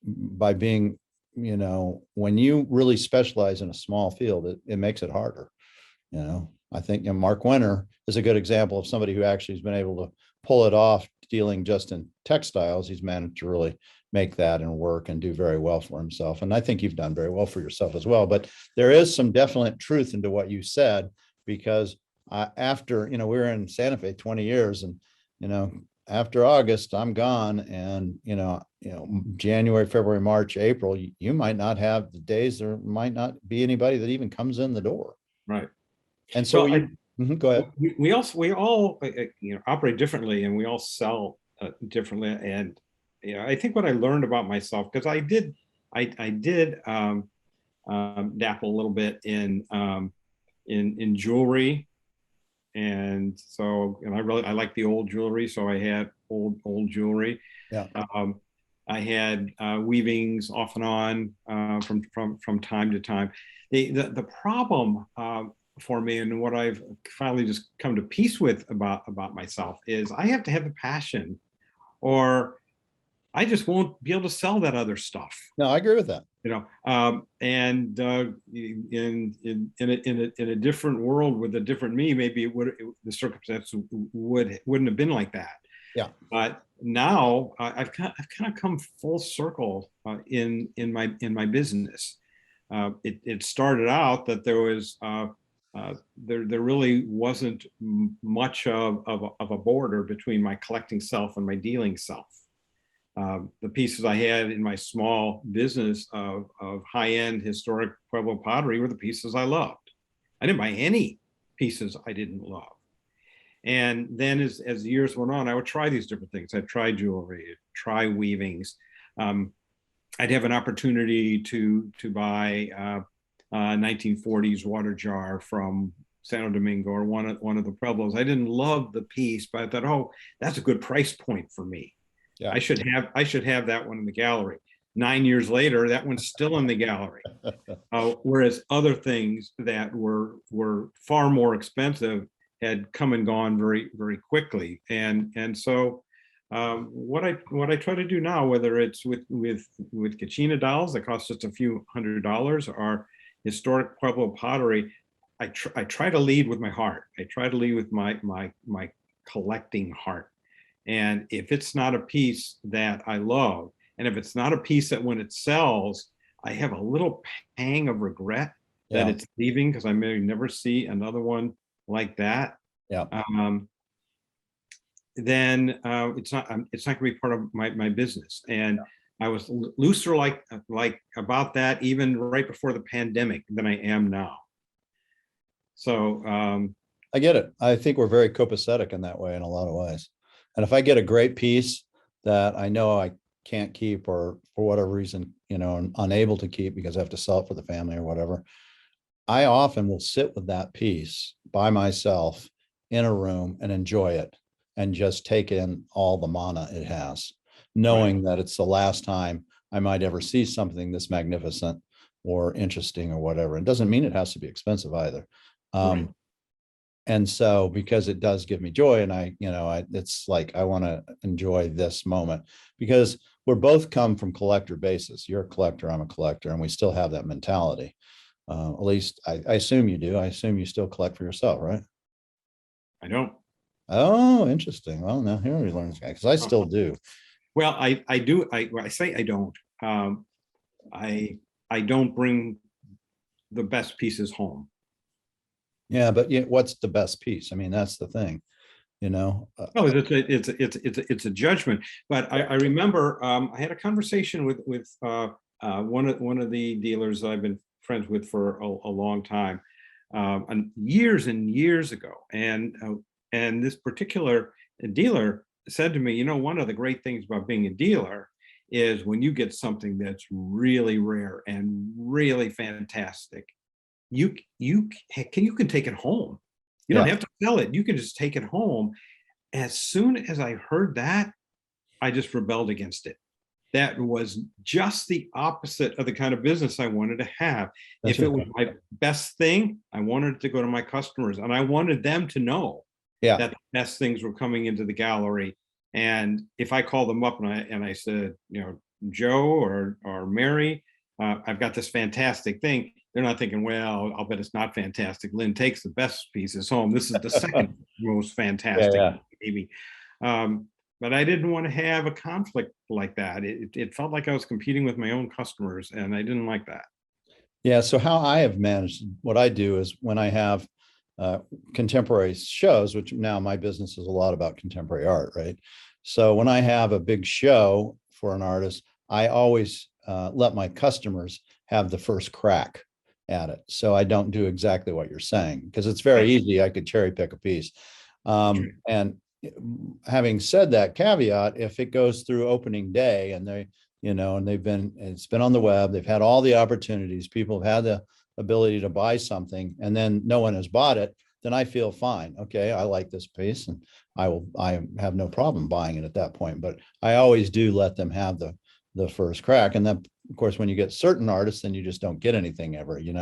by being, when you really specialize in a small field, it makes it harder. I think Mark Winter is a good example of somebody who actually has been able to pull it off dealing just in textiles. He's managed to really make that and work and do very well for himself. And I think you've done very well for yourself as well. But there is some definite truth into what you said, because after, we were in Santa Fe 20 years and, after August, I'm gone. And, January, February, March, April, you might not have the days, there might not be anybody that even comes in the door. Right. And so Well, go ahead. we all operate differently, and we all sell differently. And I think what I learned about myself, because I did dabble a little bit in jewelry, and so I like the old jewelry, so I had old jewelry. Yeah. I had weavings off and on from time to time. The problem for me, and what I've finally just come to peace with about myself, is I have to have the passion, or I just won't be able to sell that other stuff. No, I agree with that. And in a different world with a different me, maybe the circumstance wouldn't have been like that. Yeah. But now I've kind of come full circle in my business. It started out that there was there really wasn't much of a border between my collecting self and my dealing self. The pieces I had in my small business of high-end historic Pueblo pottery were the pieces I loved. I didn't buy any pieces I didn't love. And then as the years went on, I would try these different things. I'd try jewelry, try weavings. I'd have an opportunity to buy a 1940s water jar from Santo Domingo or one of the Pueblos. I didn't love the piece, but I thought, oh, that's a good price point for me. Yeah. I should have that one in the gallery. 9 years later, that one's still in the gallery. Whereas other things that were far more expensive had come and gone very, very quickly. And so what I try to do now, whether it's with Kachina dolls that cost just a few $100s, or historic Pueblo pottery, I try to lead with my heart. I try to lead with my collecting heart. And if it's not a piece that I love, and if it's not a piece that when it sells, I have a little pang of regret that it's leaving, because I may never see another one like that. Yeah. Then it's not going to be part of my business. And I was looser like about that even right before the pandemic than I am now. So I get it. I think we're very copacetic in that way in a lot of ways. And if I get a great piece that I know I can't keep, or for whatever reason, I'm unable to keep because I have to sell it for the family or whatever, I often will sit with that piece by myself in a room and enjoy it and just take in all the mana it has, knowing that it's the last time I might ever see something this magnificent or interesting or whatever. It doesn't mean it has to be expensive either. And so, because it does give me joy, and it's like, I want to enjoy this moment, because we're both come from collector basis. You're a collector, I'm a collector, and we still have that mentality. At least I assume you do. I assume you still collect for yourself, right? I don't. Oh, interesting. Well, now here we learn, because I still do. Well, I do. I say I don't. I don't bring the best pieces home. Yeah, but what's the best piece? I mean, that's the thing, it's a judgment. But I remember I had a conversation with one of the dealers I've been friends with for a long time, and years ago, and this particular dealer said to me, one of the great things about being a dealer is when you get something that's really rare and really fantastic, you can take it home. You don't have to sell it. You can just take it home. As soon as I heard that, I just rebelled against it. That was just the opposite of the kind of business I wanted to have. If it was my best thing, I wanted it to go to my customers, and I wanted them to know that the best things were coming into the gallery. And if I called them up and I said, Joe or Mary, I've got this fantastic thing, they're not thinking, well, I'll bet it's not fantastic. Lynn takes the best pieces home. This is the second most fantastic, maybe. But I didn't want to have a conflict like that. It felt like I was competing with my own customers, and I didn't like that. Yeah. So how I have managed, what I do is when I have contemporary shows, which now my business is a lot about contemporary art, right? So when I have a big show for an artist, I always let my customers have the first crack at it. So I don't do exactly what you're saying, because it's very easy. I could cherry pick a piece. And having said that caveat, if it goes through opening day and they, and it's been on the web, they've had all the opportunities, people have had the ability to buy something, and then no one has bought it, then I feel fine. Okay, I like this piece, and I have no problem buying it at that point. But I always do let them have the first crack. And then, of course, when you get certain artists, then you just don't get anything ever. You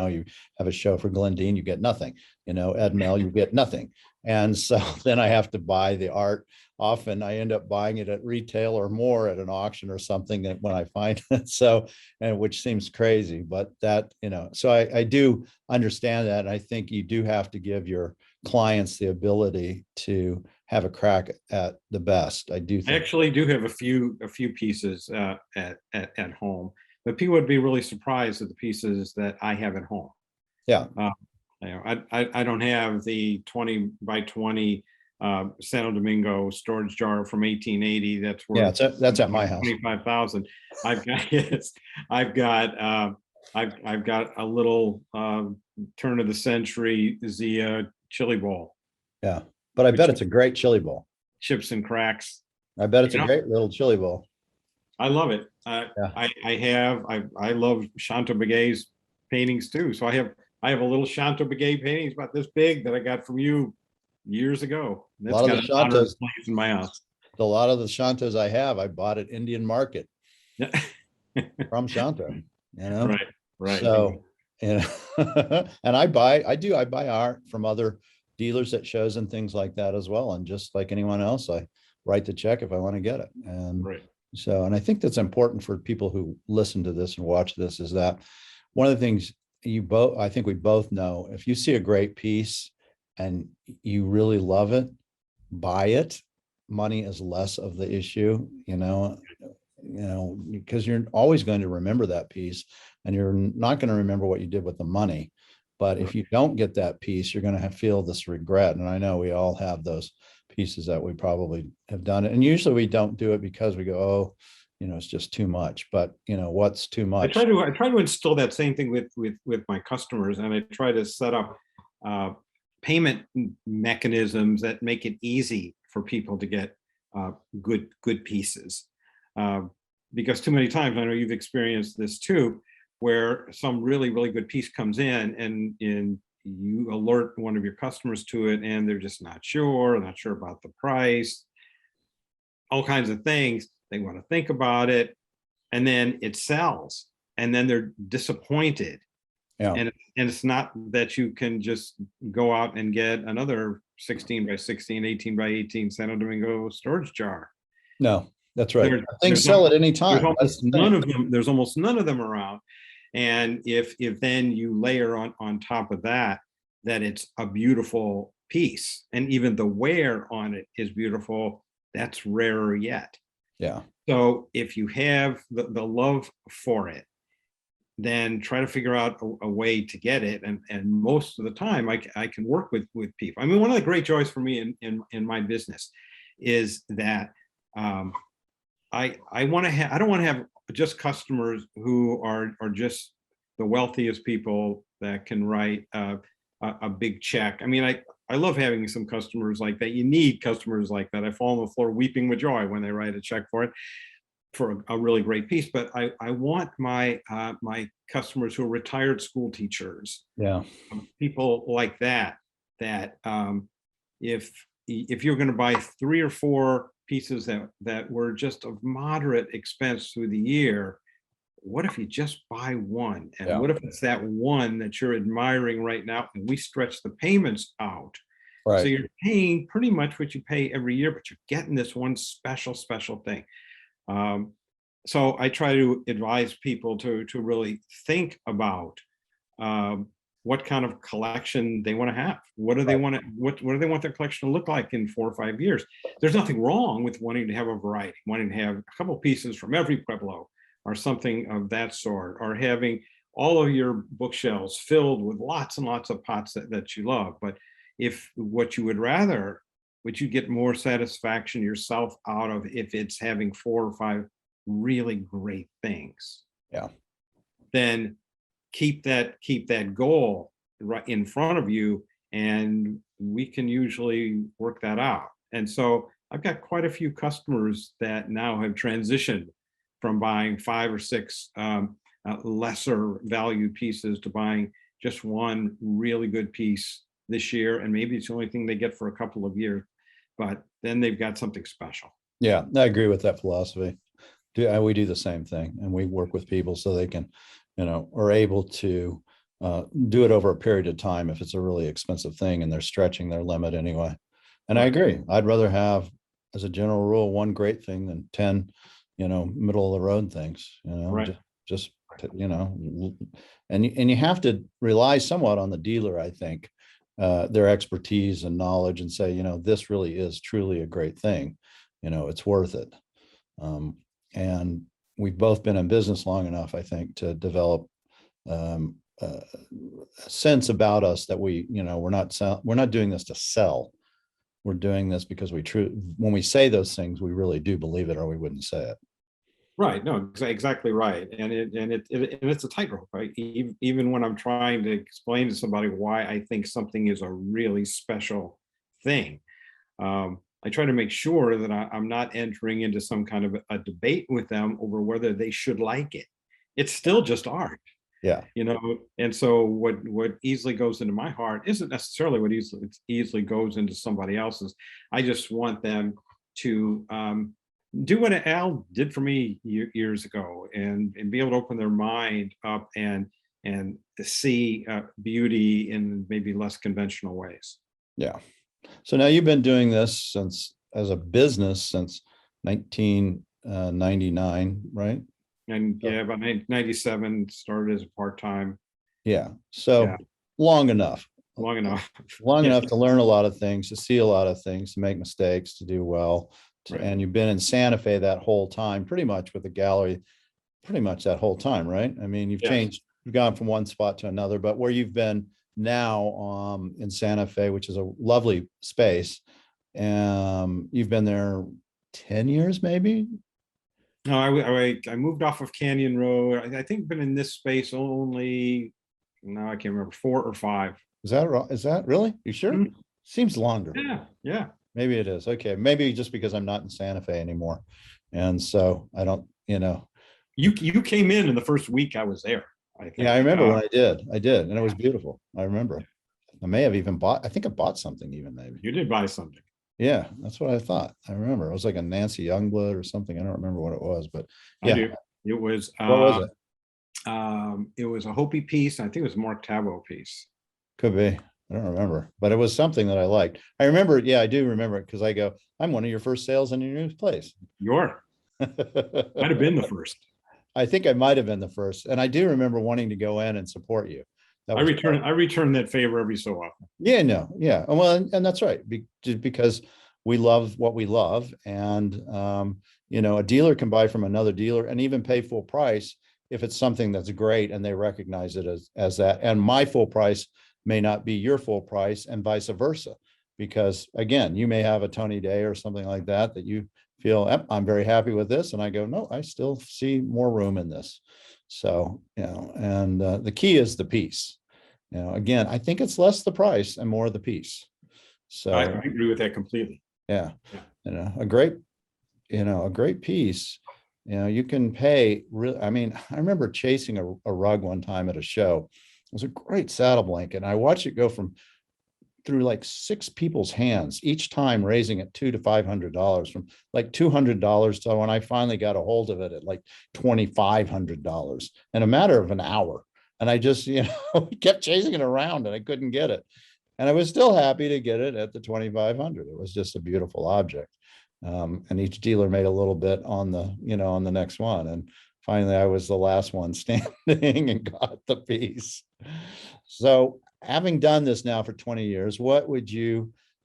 have a show for Glendine, you get nothing. Ed Mel, you get nothing. And so then I have to buy the art. Often I end up buying it at retail or more at an auction or something that when I find it. So, and which seems crazy, but that, so I do understand that. And I think you do have to give your clients the ability to have a crack at the best. I do think. I actually do have a few pieces at home, but people would be really surprised at the pieces that I have at home. Yeah. I don't have the 20 by 20 Santo Domingo storage jar from 1880. That's where that's at my house. 25,000. I've got yes, I've got a little turn of the century Zia chili bowl. Yeah, but I bet it's a great chili bowl. Chips and cracks. I bet it's a great little chili bowl. I love it. I love Chanto Begay's paintings too. So I have a little Chanto Begay paintings about this big that I got from you years ago. That's a lot of the Chantos in my house. A lot of the Chantos I have, I bought at Indian Market from Chanto. Right. So, and I buy art from other dealers at shows and things like that as well. And just like anyone else, I write the check if I want to get it. And so, and I think that's important for people who listen to this and watch this, is that one of the things I think we both know, if you see a great piece and you really love it, buy it. Money is less of the issue, because you're always going to remember that piece, and you're not going to remember what you did with the money. But if you don't get that piece, you're going to feel this regret. And I know we all have those pieces that we probably have done it. And usually we don't do it because we go, oh, it's just too much. But what's too much? I try to instill that same thing with my customers, and I try to set up payment mechanisms that make it easy for people to get good pieces. Because too many times, I know you've experienced this too, where some really, really good piece comes in and you alert one of your customers to it, and they're just not sure about the price, all kinds of things. They want to think about it, and then it sells, and then they're disappointed. Yeah. And it's not that you can just go out and get another 16 by 16, 18 by 18 Santo Domingo storage jar. No, that's right. Things sell at any time. There's almost none of them around. And if then you layer on top of that it's a beautiful piece, and even the wear on it is beautiful, that's rarer yet. Yeah. So if you have the love for it, then try to figure out a way to get it. And most of the time I can work with people. I mean, one of the great joys for me in my business is that I don't want to have just customers who are just the wealthiest people that can write a big check. I mean, I love having some customers like that. You need customers like that. I fall on the floor weeping with joy when they write a check for it, for a really great piece. But I want my customers who are retired school teachers, people like that if you're going to buy 3 or 4 pieces that were just of moderate expense through the year, what if you just buy one? And what if it's that one that you're admiring right now, and we stretch the payments out? Right. So you're paying pretty much what you pay every year, but you're getting this one special thing. So I try to advise people to really think about what kind of collection they want to have. What do they want their collection to look like in 4 or 5 years? There's nothing wrong with wanting to have a variety, wanting to have a couple pieces from every pueblo or something of that sort, or having all of your bookshelves filled with lots and lots of pots that you love. But if what you would rather but you get more satisfaction yourself out of if it's having 4 or 5 really great things. Yeah. Then keep that goal right in front of you, and we can usually work that out. And so I've got quite a few customers that now have transitioned from buying 5 or 6 lesser valued pieces to buying just one really good piece this year, and maybe it's the only thing they get for a couple of years, but then they've got something special. Yeah, I agree with that philosophy. We do the same thing, and we work with people so they can, are able to do it over a period of time if it's a really expensive thing and they're stretching their limit anyway. And I agree. I'd rather have, as a general rule, one great thing than 10, middle of the road things, Right. just, and you have to rely somewhat on the dealer, I think, their expertise and knowledge, and say, this really is truly a great thing. It's worth it. And we've both been in business long enough, I think, to develop a sense about us that we're not doing this to sell. We're doing this because when we say those things, we really do believe it, or we wouldn't say it. Right. No, exactly right. And it's a tightrope, right? Even when I'm trying to explain to somebody why I think something is a really special thing, I try to make sure that I'm not entering into some kind of a debate with them over whether they should like it. It's still just art. Yeah. And so what easily goes into my heart isn't necessarily what easily goes into somebody else's. I just want them to do what Al did for me years ago, and be able to open their mind up and to see beauty in maybe less conventional ways. Yeah. So now you've been doing this as a business since 1999, right? And yeah, about 97 started as a part-time. Yeah. So Yeah. long enough. Long enough. Long Yeah. enough to learn a lot of things, to see a lot of things, to make mistakes, to do well. Right. And you've been in Santa Fe that whole time, pretty much with the gallery, pretty much that whole time, right? I mean, you've Yes. changed, you've gone from one spot to another, but where you've been now in Santa Fe, which is a lovely space, you've been there 10 years, maybe? No, I moved off of Canyon Road. I think been in this space only, no, I can't remember, 4 or 5. Is that really? You sure? Mhm. Seems longer. Yeah, yeah. Maybe it is. Okay. Maybe just because I'm not in Santa Fe anymore. And so I don't, You came in the first week I was there, I think. Yeah, I remember when I did, and it was beautiful. I remember. I may have even I think I bought something even, maybe. You did buy something. Yeah, that's what I thought. I remember. It was like a Nancy Youngblood or something. I don't remember what it was, but I yeah. do. It was What was it? it was a Hopi piece. I think it was a Mark Tabo piece. Could be. I don't remember, but it was something that I liked. I remember. Yeah, I do remember it because I go, I'm one of your first sales in your new place. Might have been the first. I think I might have been the first. And I do remember wanting to go in and support you. I return that favor every so often. Yeah, no, yeah. Well, and that's right. Just because we love what we love. And, a dealer can buy from another dealer and even pay full price if it's something that's great and they recognize it as that. And my full price may not be your full price, and vice versa. Because again, you may have a Tony Day or something like that you feel, I'm very happy with this. And I go, no, I still see more room in this. So, and the key is the piece. Again, I think it's less the price and more the piece. So I agree with that completely. Yeah. A great piece, you can pay really. I mean, I remember chasing a rug one time at a show. It was a great saddle blanket. And I watched it go through like 6 people's hands, each time raising it $200 to $500, from like $200 to when I finally got a hold of it at like $2,500 in a matter of an hour. And I just, kept chasing it around and I couldn't get it. And I was still happy to get it at the 2,500. It was just a beautiful object. And each dealer made a little bit on the next one. And finally I was the last one standing and got the piece. So having done this now for 20 years,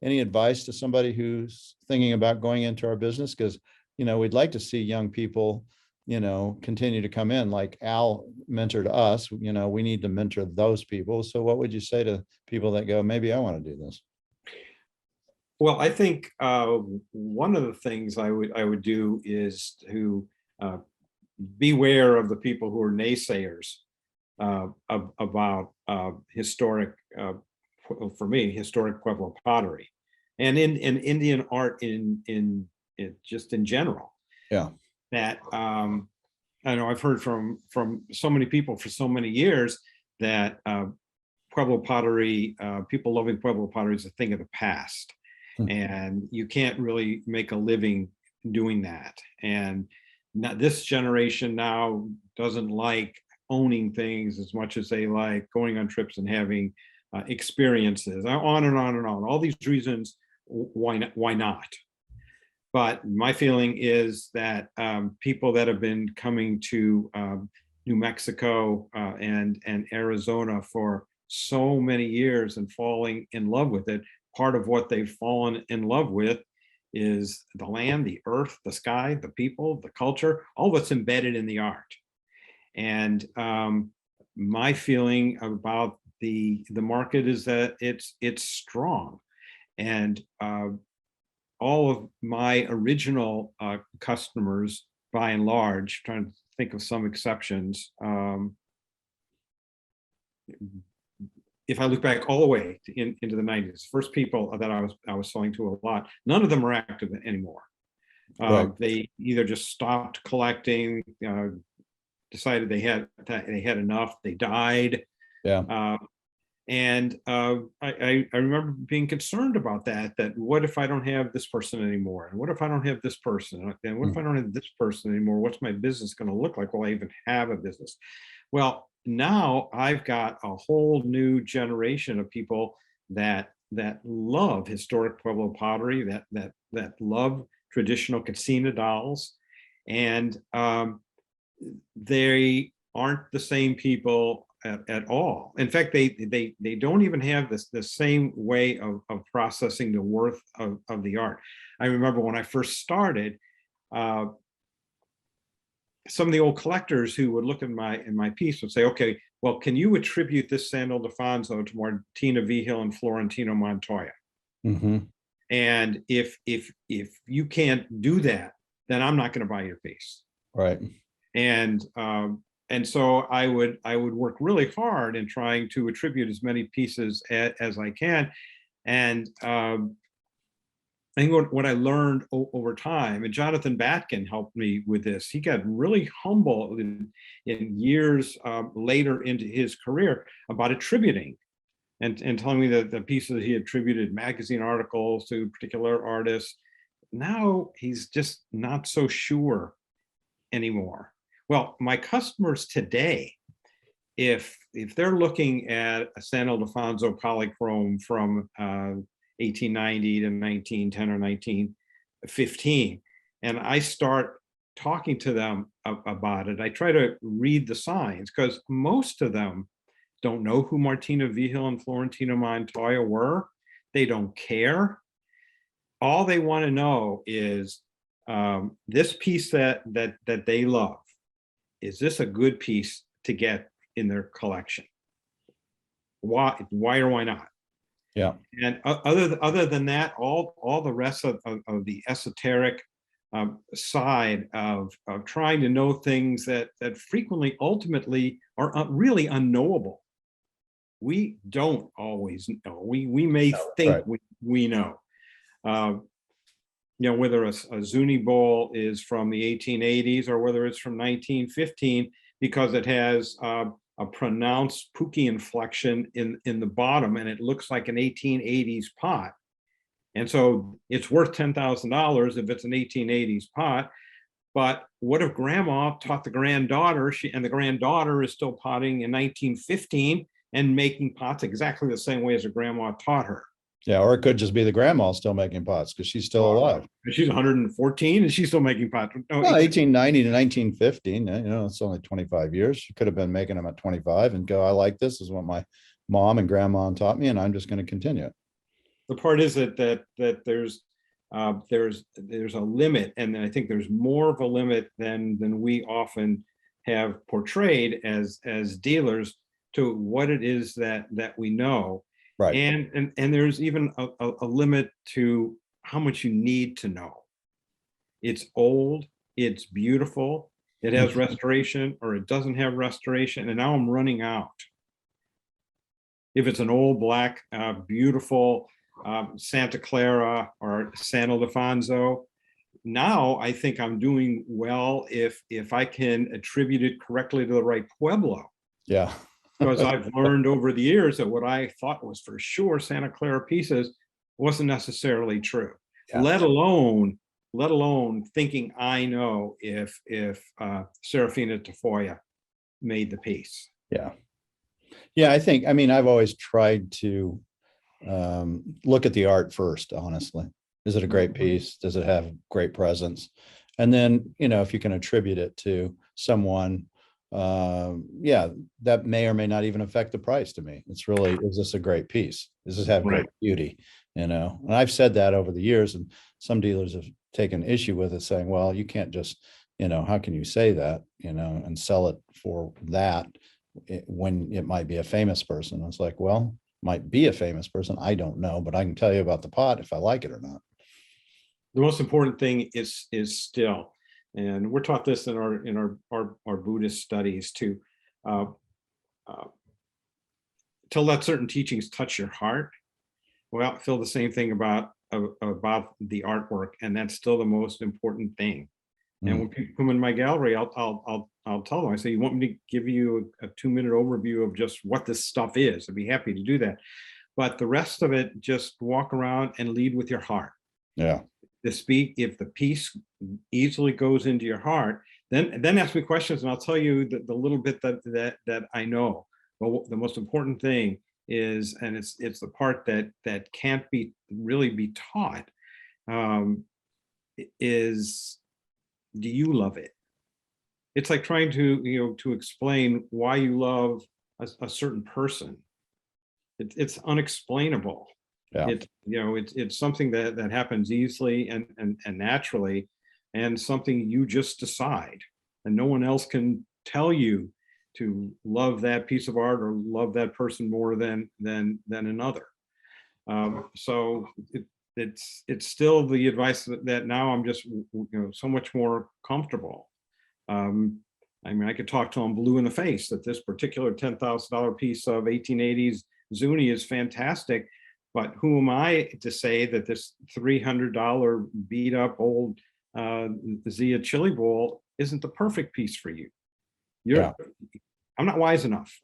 any advice to somebody who's thinking about going into our business? Because, we'd like to see young people, continue to come in, like Al mentored us. We need to mentor those people. So what would you say to people that go, maybe I want to do this? Well, I think one of the things I would do is to uh, beware of the people who are naysayers about historic, for me, historic Pueblo pottery, and in Indian art in just in general. Yeah. That I know I've heard from so many people for so many years that Pueblo pottery, people loving Pueblo pottery is a thing of the past, Hmm. and you can't really make a living doing that. And this generation now doesn't like owning things as much as they like going on trips and having experiences, on and on and on. All these reasons why not, why not? But my feeling is that people that have been coming to New Mexico and Arizona for so many years and falling in love with it, part of what they've fallen in love with is the land, the earth, the sky, the people, the culture, all what's embedded in the art. And my feeling about the market is that it's strong, and all of my original customers, by and large, trying to think of some exceptions. If I look back all the way into the 90s, first people that I was selling to a lot, none of them are active anymore. Right. They either just stopped collecting, decided they had enough, they died. Yeah. And I remember being concerned about that, that what if I don't have this person anymore? And what if I don't have this person? And what if I don't have this person anymore? What's my business going to look like? Will I even have a business? Well, now I've got a whole new generation of people that love historic Pueblo pottery, that love traditional casino dolls. And they aren't the same people at all. In fact, they don't even have the same way of processing the worth of the art. I remember when I first started, some of the old collectors who would look in my piece would say, okay, well, can you attribute this Sandal Defonso to Martina Vigil and Florentino Montoya? Mm-hmm. And if you can't do that, then I'm not going to buy your piece. Right. And so I would work really hard in trying to attribute as many pieces as I can. And I think what I learned over time, and Jonathan Batkin helped me with this. He got really humble in years later into his career about attributing, and telling me that the pieces he attributed magazine articles to particular artists. Now he's just not so sure anymore. Well, my customers today, if they're looking at a San Ildefonso polychrome from 1890 to 1910 or 1915, and I start talking to them about it, I try to read the signs, because most of them don't know who Martina Vigil and Florentino Montoya were. They don't care. All they want to know is this piece that they love. Is this a good piece to get in their collection? Why or why not? Yeah. And other than that, all the rest of the esoteric side of trying to know things that frequently ultimately are really unknowable. We don't always know. We may think Right. we know. You know, whether a Zuni bowl is from the 1880s or whether it's from 1915, because it has a pronounced Puki inflection in the bottom, and it looks like an 1880s pot. And so it's worth $10,000 if it's an 1880s pot. But what if grandma taught the granddaughter, and the granddaughter is still potting in 1915 and making pots exactly the same way as her grandma taught her? Yeah. Or it could just be the grandma still making pots because she's still alive. She's 114 and she's still making pots. No, Well, 1890 to 1915, you know, it's only 25 years. She could have been making them at 25 and go, I like this is what my mom and grandma taught me, and I'm just going to continue it. The part is that there's a limit, and I think there's more of a limit than we often have portrayed as dealers to what it is that we know. Right. And there's even a limit to how much you need to know. It's old, it's beautiful, it has restoration, or it doesn't have restoration, and now I'm running out. If it's an old black, beautiful Santa Clara or San Ildefonso, now I think I'm doing well if I can attribute it correctly to the right Pueblo. Yeah. Because I've learned over the years that what I thought was for sure Santa Clara pieces wasn't necessarily true. Yeah. Let alone thinking I know if Serafina Tafoya made the piece. Yeah. Yeah. I mean, I've always tried to look at the art first, honestly. Is it a great piece? Does it have great presence? And then, if you can attribute it to someone, yeah, that may or may not even affect the price to me. It's really, is this a great piece? Does this have great beauty? And I've said that over the years, and some dealers have taken issue with it, saying, well, you can't just, how can you say that, and sell it for that when it might be a famous person? It's like, well, might be a famous person. I don't know, but I can tell you about the pot if I like it or not. The most important thing is still, and we're taught this in our Buddhist studies, to let certain teachings touch your heart. Well, I feel the same thing about the artwork, and that's still the most important thing. And when people come in my gallery, I'll tell them, I say, you want me to give you a 2-minute overview of just what this stuff is? I'd be happy to do that. But the rest of it, just walk around and lead with your heart. Yeah. If the piece easily goes into your heart, then ask me questions and I'll tell you the little bit that I know. But the most important thing is, and it's the part that can't really be taught, is, do you love it? It's like trying to explain why you love a certain person. It's unexplainable. Yeah. It's something that happens easily and naturally, and something you just decide, and no one else can tell you to love that piece of art or love that person more than another. So it's still the advice that now I'm just so much more comfortable. I mean, I could talk to them blue in the face that this particular $10,000 piece of 1880s Zuni is fantastic, but who am I to say that this $300 beat up old Zia chili bowl isn't the perfect piece for you? I'm not wise enough.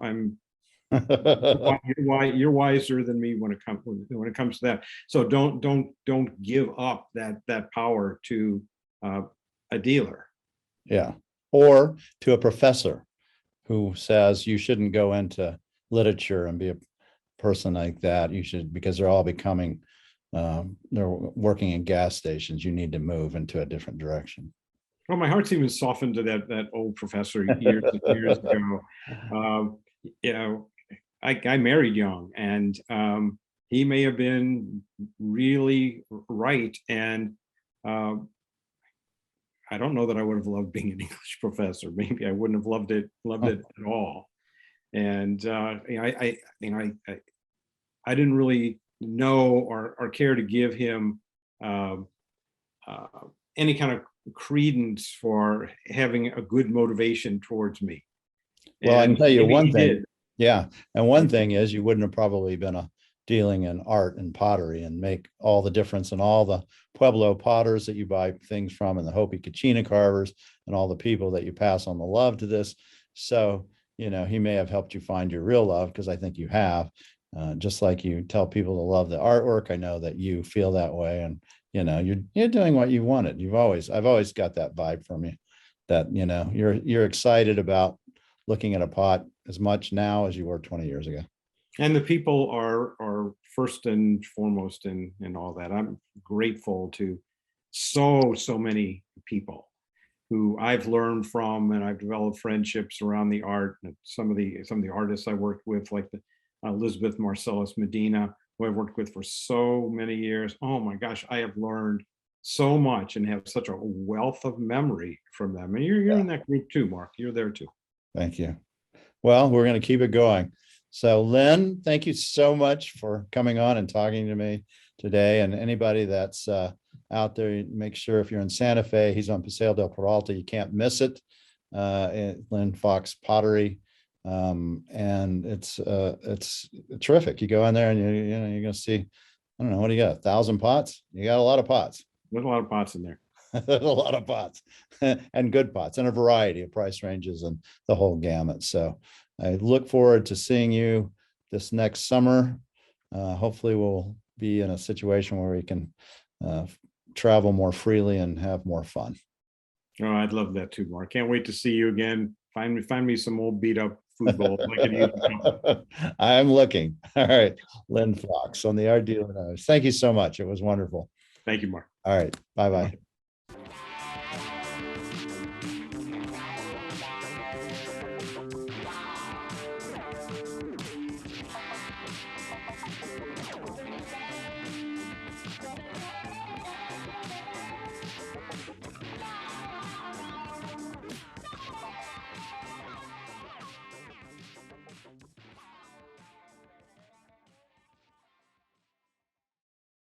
You're wiser than me when it comes to that. So don't give up that power to a dealer. Yeah. Or to a professor who says you shouldn't go into literature and be a person like that. You should, because they're all becoming, they're working in gas stations. You need to move into a different direction. Well, my heart's even softened to that old professor years and years ago. I married young, and he may have been really right, and I don't know that I would have loved being an English professor. Maybe I wouldn't have loved it at all. And I didn't really know or care to give him any kind of credence for having a good motivation towards me. Well, I can tell you one thing. Did. Yeah. And one thing is, you wouldn't have probably been dealing in art and pottery and make all the difference in all the Pueblo potters that you buy things from, and the Hopi Kachina carvers, and all the people that you pass on the love to this. So, he may have helped you find your real love, because I think you have. Just like you tell people to love the artwork, I know that you feel that way, and you're doing what you wanted. I've always got that vibe from you, that you're excited about looking at a pot as much now as you were 20 years ago. And the people are first and foremost in all that. I'm grateful to so many people who I've learned from, and I've developed friendships around the art. And some of the artists I worked with, like the Elizabeth Marcellus Medina, who I've worked with for so many years. Oh my gosh, I have learned so much and have such a wealth of memory from them. And you're in that group too, Mark. You're there too. Thank you. Well, we're going to keep it going. So Lynn, thank you so much for coming on and talking to me today. And anybody that's out there, make sure if you're in Santa Fe, he's on Paseo del Peralta, you can't miss it. Lyn Fox Pottery. And it's terrific. You go in there and you're going to see, I don't know, what do you got? 1,000 pots? You got a lot of pots. There's a lot of pots in there. There's a lot of pots and good pots and a variety of price ranges and the whole gamut. So I look forward to seeing you this next summer. Hopefully we'll be in a situation where we can travel more freely and have more fun. Oh, I'd love that too, Mark. Can't wait to see you again. Find me some old beat up food bowls. I could use a couple. I'm looking. All right. Lyn Fox on the Art Dealer Knows. Thank you so much. It was wonderful. Thank you, Mark. All right. Bye-bye.